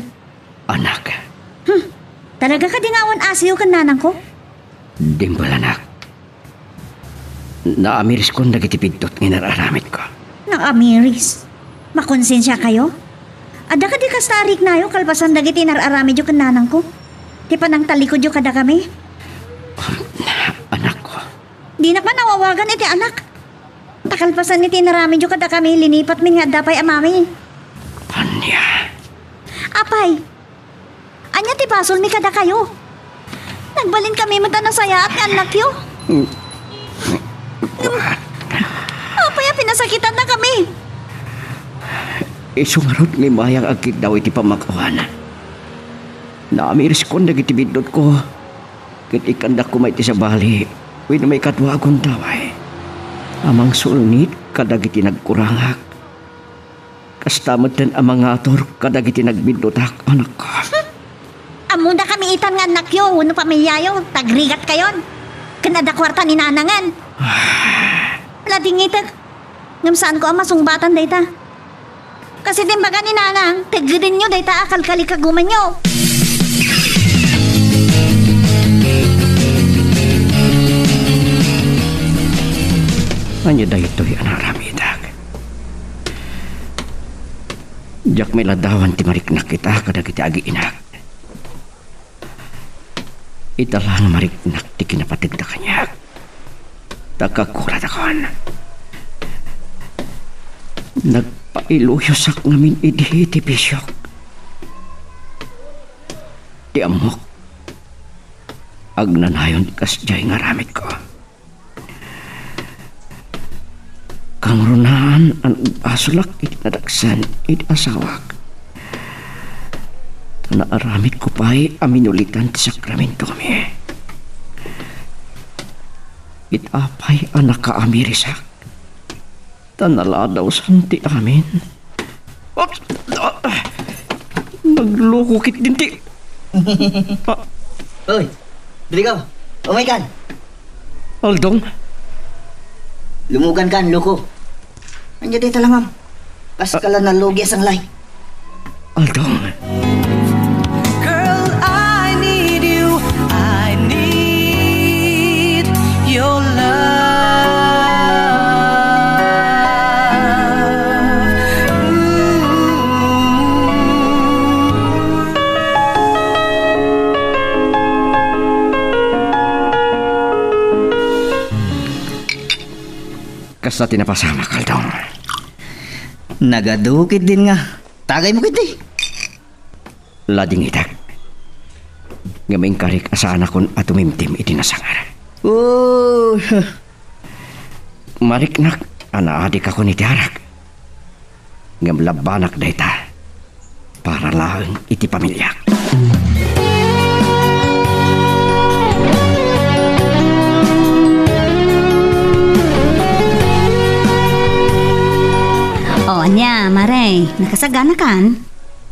Speaker 2: Anak.
Speaker 4: Talaga ka di nga awan asiyo kan Nanang ko?
Speaker 2: Dimbal anak. Naamiris ko dagiti pindot nga nararamit ko.
Speaker 4: Nakamiris. Makonsensya kayo? Ada ka di kastarik na yo kalpasan dagiti nararamid yo kan Nanang ko? Di pa nang talikod yo kada kami?
Speaker 2: Anak ko.
Speaker 4: Di na pa nawawagan iti anak. Takalpasan iti naramid yo kada kami linipat min nga dapay amami.
Speaker 2: Anya.
Speaker 4: Apay, anya ti pasol mi kada kayo. Nagbalin kami mata na saya at anak yo. Apay, pinasakitan na kami.
Speaker 2: Isungarot ni Mayang agkit daw iti pamakawan. Naamiris ko dagiti bindot ko. Kit ikandak ko may ti sa bali. Wino may katwagon daway. Amang sulnit kadagiti nagkurangak. Kastamad din ang mga ator kadagiti nagbidotak anak ko.
Speaker 4: Amunda kami itan nga anak yo, uno pamilya yo, tagrigat kayon. Kanada kwarta ni Nanangan. Lading itag, ngam saan ko ang masungbatan dayta. Kasi din baga ni Nanang, tigidin nyo dayta akal kalikaguman nyo.
Speaker 2: Anya da ito'y anaramidag. Diyak may ladawan ti mariknak kita kadagiti agi inak. Itala nga mariknak ti kinapatid na kanyak. Tagkakurat akon. Nagpailuyosak ngamin idi ti pisyok. Ti amok. Agnanayon kasjay nga ramit ko. Kang runaan ang asulak iti nadagsan iti asawak. Naaramid ko pa'y aminulitan ti sakramento kami. Itapay ang nakaamirisak. Tanala daw santi amin. Nagloko kit din ti.
Speaker 6: Uy, dili ka. Oh my God.
Speaker 2: Aldong.
Speaker 6: Lumugan kan, loko. Andiyan dito lang, ma'am. Kas kala nalugi asang lay.
Speaker 2: Aldong,
Speaker 7: Girl, I need you. I need your love.
Speaker 2: kasta tinapasama, Aldong.
Speaker 6: Nagadukit din nga. Tagay mo kiti.
Speaker 2: Lading itak. Ngaming karik asaan akon at umimtim itinasangar.
Speaker 6: Oh,
Speaker 2: Mariknak, anaadik ako ni Tiarak. Ngam labanak dayta. Para lang iti pamilya.
Speaker 4: O anya, Maray, nakasagana kan?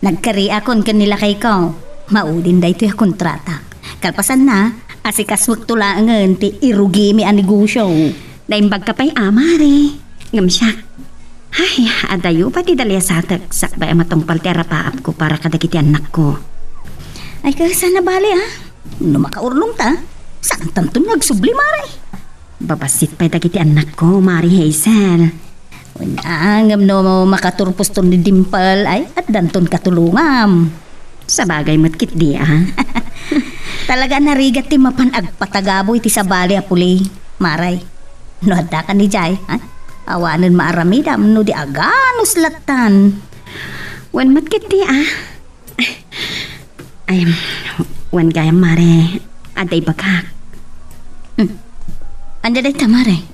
Speaker 4: Nagkari akon kanila kay ko. Maudin da ito yung kontrata. Kalpasan na, asikas tulangan ti irugi mi ang negosyo.
Speaker 3: Daimbag ka pa'y amare. Ngam siya. Ay, adayo pa ti dalya satak. Sakbay matungpal ti arapaap ko para kadagiti anak ko.
Speaker 4: Ay kasa na bali No makaurlong ta, saan tanto nagsubli, Maray?
Speaker 3: Babasit pa'y dagiti anak ko, Mari Hazel.
Speaker 4: Unangam no makaturpos ton ni Dimple ay at danton katulungam.
Speaker 3: Sa bagay matkit di
Speaker 4: Talaga narigat ti mapan agpatagabo iti sabali apuli, Maray. No adda ka ni Jay, awanan maaramidam no di aganos latan.
Speaker 3: Wan matkit di Ay, wan gayam Mare, aday bagak.
Speaker 4: Anda day ta, Maray.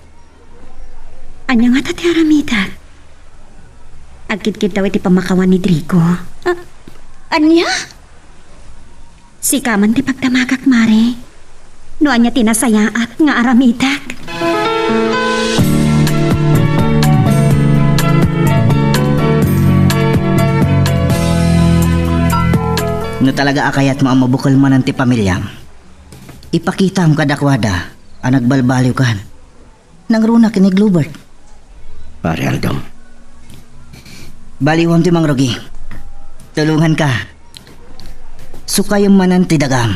Speaker 3: Anya nga tati aramitak. Agkit-kit daw iti pamakawan ni Drico.
Speaker 4: Anya?
Speaker 3: Si kaman ti pagtamagak, Mare. No anya tinasayaat nga aramitak.
Speaker 6: no talaga akayat mo ang mabukal man ang ti pamilyam. Ipakita ang kadakwada, ang nagbalbaliw kan. Nang runa kini Glubert.
Speaker 2: Pare Aldong,
Speaker 6: Baliwam ti Mang Rogi. Tulungan ka. Sukayom manan ti dagam.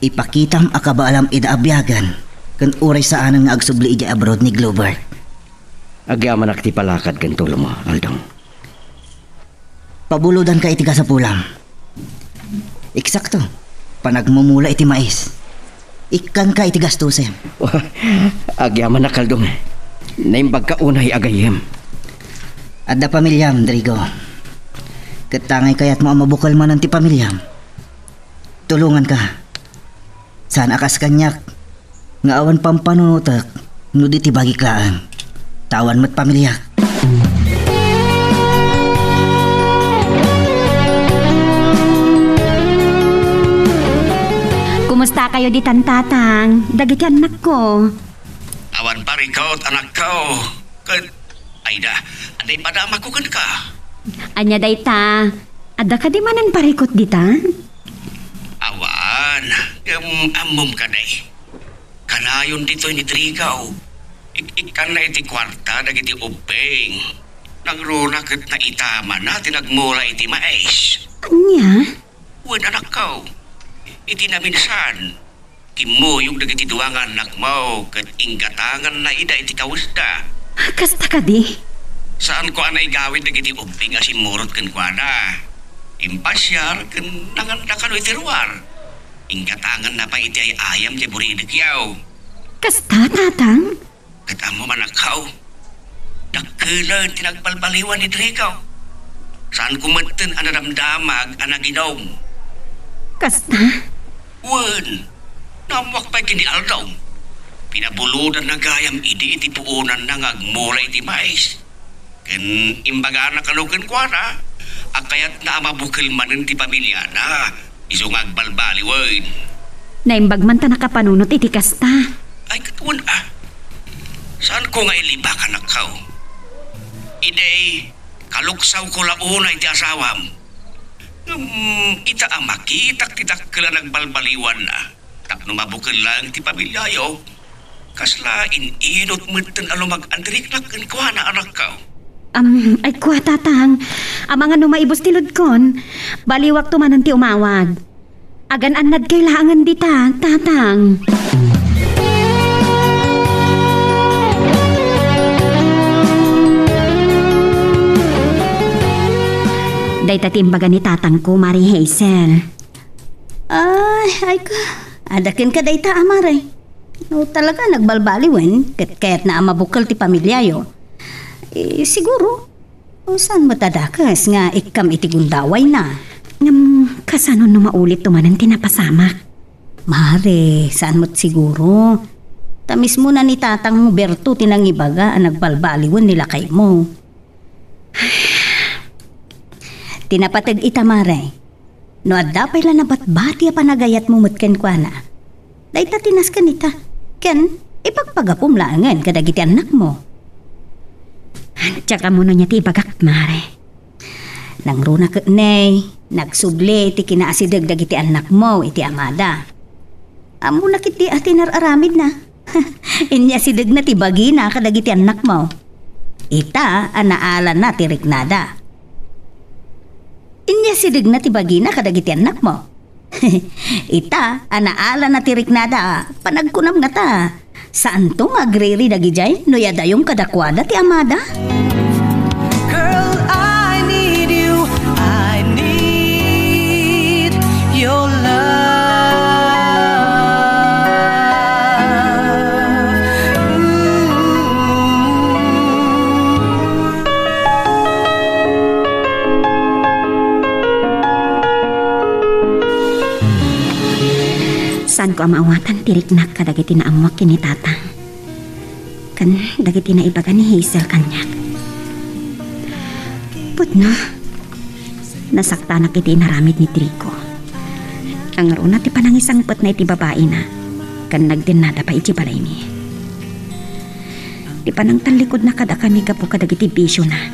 Speaker 6: Ipakitam akabaalam idaabyagan kan uray saan nga agsubli iti abroad ni Glubert.
Speaker 2: agyaman ak ti palakad kan tulo mo, Aldong.
Speaker 6: Pabuludan ka iti kasapulam. Eksakto. Panagmumula iti mais. Ikan ka iti gastusem.
Speaker 2: Agyaman ak, Aldong. Naimbag ka unay agayem.
Speaker 6: Adda pamilyam, Drigo. Katangay kayat mo ang mabukal man ang ti pamilyam. Tulungan ka. Saan akas kanyak. Nga awan pampanunutak. Nudi ti bagiklaan. Tawan mo't pamilyak.
Speaker 3: Kumusta kayo di tantatang? Dagiti anak ko.
Speaker 5: Awan pa rin ka at anak ka. Ayda, anday padama ko kan ka.
Speaker 3: Anya dayta. Adda ka di manan parikot dita?
Speaker 5: Awan, amom ka day. Kanayon dito ni Trigaw. Ikan na iti kwarta dagiti upeng. Nang runa kat na itama na tinagmula iti mais.
Speaker 3: Anya?
Speaker 5: Wen anak ka. Iti naminsan. Kimuyog dagiti duwangan anak mo kat inggatangan na ida iti kawusda.
Speaker 3: Kasta ka di?
Speaker 5: Saan ko anay gawin dagiti upeng asimurot kan kwa na. Impasyar kan nanganda ka no iti ruwar. Inggatangan na pa iti ay ayam ti buridik yaw.
Speaker 3: Kasta, tatang?
Speaker 5: Katamo manakaw. Nagkilan tinagbalbaliwan ni Drigaw. Saan kumantin ang naramdamag ang naginom.
Speaker 3: Kasta?
Speaker 5: Wen, namwak pa kini Aldong. Pinabuludan na gayam iti puunan na ngagmura iti mais. Ken imbaga na kanukin kwa na, akayat na amabukil manin ti pamilya na, iso ngagbalbaliwan.
Speaker 3: Naimbag man ta nakapanunot iti kasta.
Speaker 5: Ay katuan saan ko nga ilibakan na kao? Ide, kaluksaw ko launa iti asawam. Ita ang makitak titak kala nagbalbaliwan na. Tapno mabukil lang ti pamilyayo. Kasla inot mo ito alumag-andrik na kan kuha na anak ka.
Speaker 3: Ay kwa tatang, ang mga numaibos tilod kon, baliwak tumanan ti umawag. Agan anad kailangan dita, tatang. Day tatimbaga ni tatang ko, Mari Hazel.
Speaker 4: Ay ka. Adakin ka day ta, amare. No, talaga nagbalbaliwen, kaya't na amabukal ti pamilyayo. Siguro, saan mo tadakas nga ikam iti gundaway na?
Speaker 3: Kasano no maulit tumanan tinapasamak?
Speaker 4: Mare, saan mo't siguro? Tamis mo na ni tatang Berto tinangibaga ang nagbalbaliwen nila kay mo. Tinapatag ita, mare. No adda pa'y lanabat-bati a panagayat mo mutken kwa na. Dahil tatinas ka nita. Ken, ipagpagapumlaangan kadagiti anak mo.
Speaker 3: Tsaka mo na niya ti ibagak, Mare.
Speaker 4: Nang runa ka, nay, nagsubli ti kinaasideg dagiti anak mo iti amada. Amo na kiti ati nararamid na. Inya sideg na ti bagi na kadagiti anak mo. Ita, anaalan na ti riknada. Inya sideg na ti bagi na kadagiti anak mo. Ita, anaalan na ti riknada. Panagkunam nga ta. Saan to nga agriri dagijay no yadayong kadakwada ti amada?
Speaker 7: Girl, I need you. I need your
Speaker 3: Saan ko amawatan tiriknak kadagiti na amwak kini tatang. Kan dagiti na ibaga ni Hazel kanyak. Putno, nasakta na kiti naramid ni Trico. Ang runa ti panangisang put na iti babae na, kan nagdinada pa iti balay mi. Ti panang talikod na kada kami kapo kadagiti bisyo na.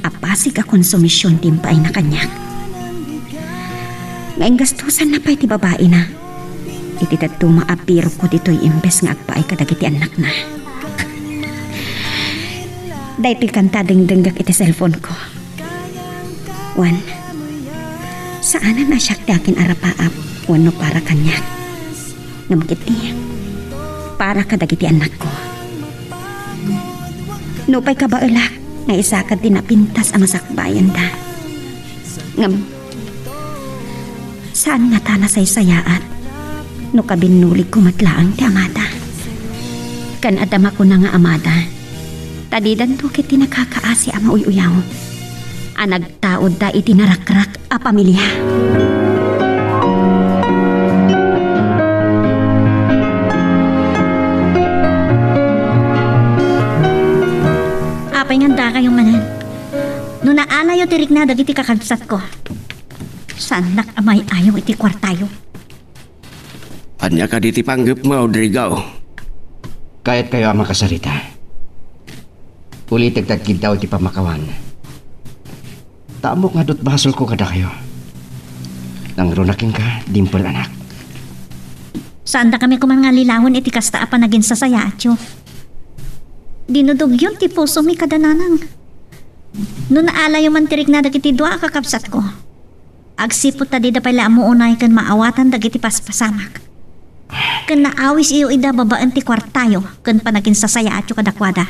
Speaker 3: Apasig a konsumisyon timpay na kanyak. Ngayon gastusan na pa iti babae na. Iti dadto maapiro ko dito'y imbes nga agpaay kadagiti anak na. Dahil kanta dengdenggak iti cellphone ko. Wan, saan na siya akin arapaap wano para kanyak. Ngamkit niya, para kadagiti anak ko. Nupay ka ba ulak nga isa ka dinapintas ang masakbayan da. Ngam, saan nga ta nasaysayaat? No kabinulig ko matlaang ti amada. Kan adama ko na nga amada. Tadidan to kiti nakakaasi ama uyuyaw. Anagtaod da iti narakrak a pamilya.
Speaker 4: Apay nga da kayong manan. No naalayo tirik na dagiti kakabsat ko. Sanak amay ayaw iti kwartayo.
Speaker 5: Anya ka diti panggap mo, Rodrigo.
Speaker 2: Kahit kayo ang makasalita. Ulitig tagkid daw iti pamakawan. Taamok nga dot basol ko kada kayo. Nang runaking ka, Dimple anak.
Speaker 4: Saan da kami kuman nga lilawon iti kasta apa naging sasaya atyo. Dinudog yun ti puso mi kadananang. No naalayo man tirik na dagiti dua kakabsat ko. Agsipot ta di da pala amuunay kan maawatan dagiti paspasamak. Kan naawis iyo ida babaan ti kwartayo kan panagin sasaya atyo kadakwada.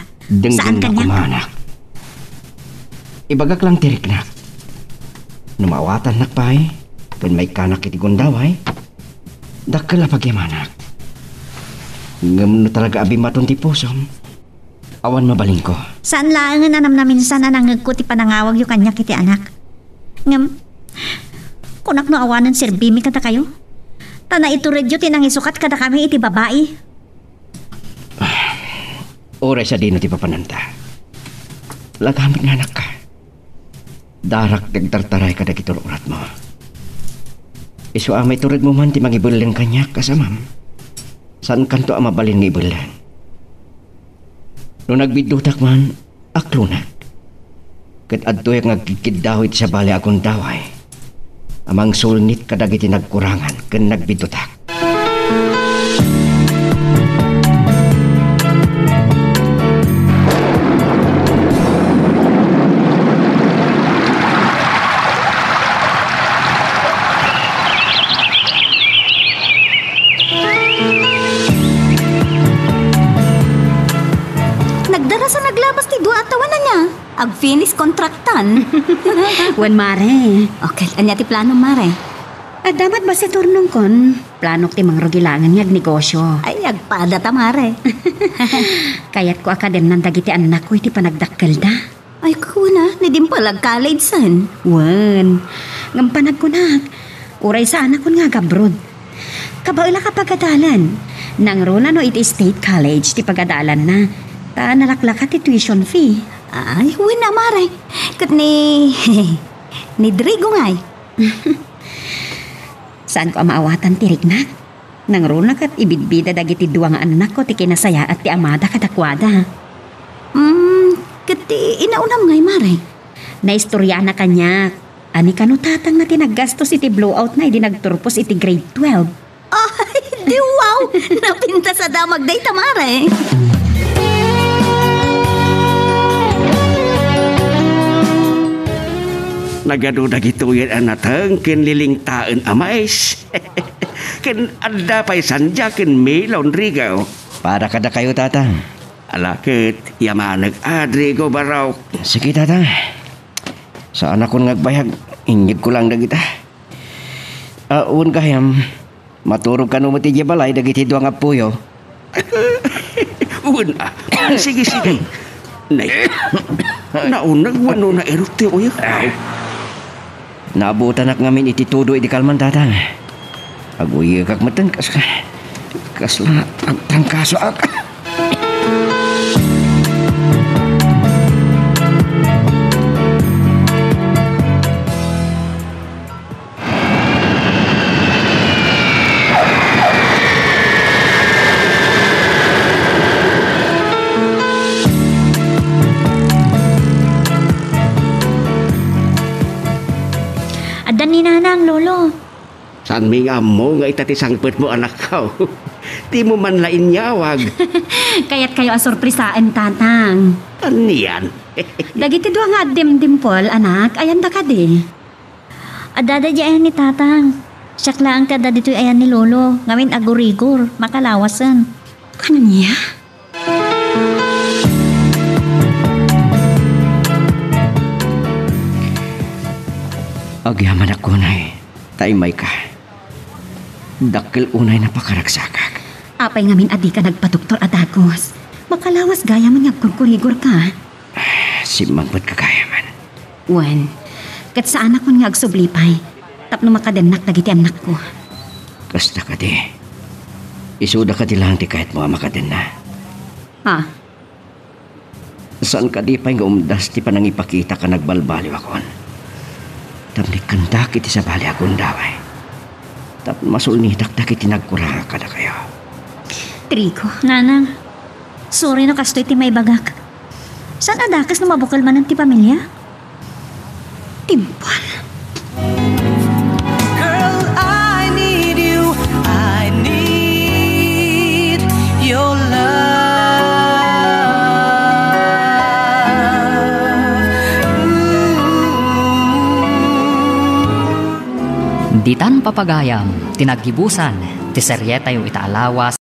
Speaker 4: Saan kanya?
Speaker 2: Kumanak. Ibagak lang tirik na. Numawatan nakpay, kan may kanak iti gundaway, dakala pagyamanak. Ngam no talaga abimaton ti pusom, awan mabaling ko.
Speaker 4: Saan lang nga nanam namin sana nangag ko ti panangawag yung kanya kiti anak? Ngam, kunak no awanan sirbimi kada kayo? Tana ito redyo tinangisukat kada kami iti babae.
Speaker 2: Oray sa dino ti papananta. Lagamit nga anak ka. Darak nagtartaray ka dagito urat mo. Isu amay tured mo man ti mangibulang kanya kasamam. Saan kanto ang mabalin nga ibulan? No nagbidutak man, aklunak. Kat adto yung nagkikidahit sa bali akong daway. Amang sulnit kadagiti nagkurangan ken nagbidutak.
Speaker 4: ag-finish kontraktan.
Speaker 3: Wan mare.
Speaker 4: Okay, anya ti plano, Mare?
Speaker 3: At dapat ba si turnong kon? Plano ti mangrugilangan ngag negosyo.
Speaker 4: Ay, agpada ta, Mare.
Speaker 3: Kayat ko akadem ng dagiti anak ko iti panagdakkel da.
Speaker 4: Ay, kuna, ni Dimple ag-college san.
Speaker 3: Wan. Ngampanag ko na. Uray sa anak ko nga gabrod. Kabaila ka pagadalan. Nang runa no iti state college ti pagadalan na. Ta nalaklaka ti tuition fee.
Speaker 4: Ay, huwin na, Mare. Kat ni... ni Drigo ngay.
Speaker 3: Saan ko amaawatan ti Rignak? Nang runa kat ibidbida dagiti duwang anak ko ti kinasaya at ti amada kadakwada.
Speaker 4: Kat inaunam ngay, Mare.
Speaker 3: Naistorya na kanya. Ani kanutatang na tinaggastos iti blowout na idinagturpos iti grade 12.
Speaker 4: Ay, di wow! Napinta sa damag day, Mare.
Speaker 5: Nagaduda gito yan anatang kin lilingtaan amais. Kin adda pa'y sandya kin may laundrigaw.
Speaker 2: Para kada kayo, tatang.
Speaker 5: Alakit, yamanag adrigo baraw.
Speaker 2: Sige, tatang. Sa anak ko ngagbayag, ingig ko lang dagita. Un kayam, maturog ka no mati balay dagiti duang apuyo.
Speaker 5: Sige, sige. Nay, naunag wano na eruti uyo.
Speaker 2: Naabutan ak ngamin iti tudo iti kalman, tatang. Aguye kak matan kasla ang trangkaso ak.
Speaker 4: Adan ni Nanang, Lolo.
Speaker 5: San mi nga mo nga itatisangpet mo anak ko. Di mo man lain nyawag.
Speaker 3: Kaya't kayo asurprisaan, tatang.
Speaker 5: Aniyan.
Speaker 3: Dagiti duwa nga Dimple, anak, ayan da ka di.
Speaker 4: Adada di ayan ni Tatang. Siyak lang kada dito'y ayan ni Lolo. Ngamin agurigor, makalawasan.
Speaker 3: Ano niya?
Speaker 2: Agyaman ako, nay. Taimay ka. Dakil unay na pakaragsakak.
Speaker 3: Apay ngamin adi ka nagpadoktor adagos. Makalawas gaya man yung kurkurigor ka.
Speaker 2: Si Magbot kagaya man.
Speaker 3: Wan, kat sa anak ko nga agsublipay. Tapno makadenak dagiti anak ko.
Speaker 2: Kasta ka di. Isuda ka di lang di kahit mga makaden na.
Speaker 3: Ha?
Speaker 2: Saan ka di pa nga umdas di pa nang ipakita ka nagbalbaliw akon. Tapni kandak iti sa bali akong daway. Tap masulnitak dak iti nagkuranga ka na kayo.
Speaker 3: Trigo.
Speaker 4: Nanang, sorry na kastoy ti may bagak. Saan adakas na mabukal man ng ti pamilya?
Speaker 3: Dimple.
Speaker 7: Girl, I need you. I need your love.
Speaker 1: Ditan papagayam, tinaggibusan, ti seryeta yung itaalawas,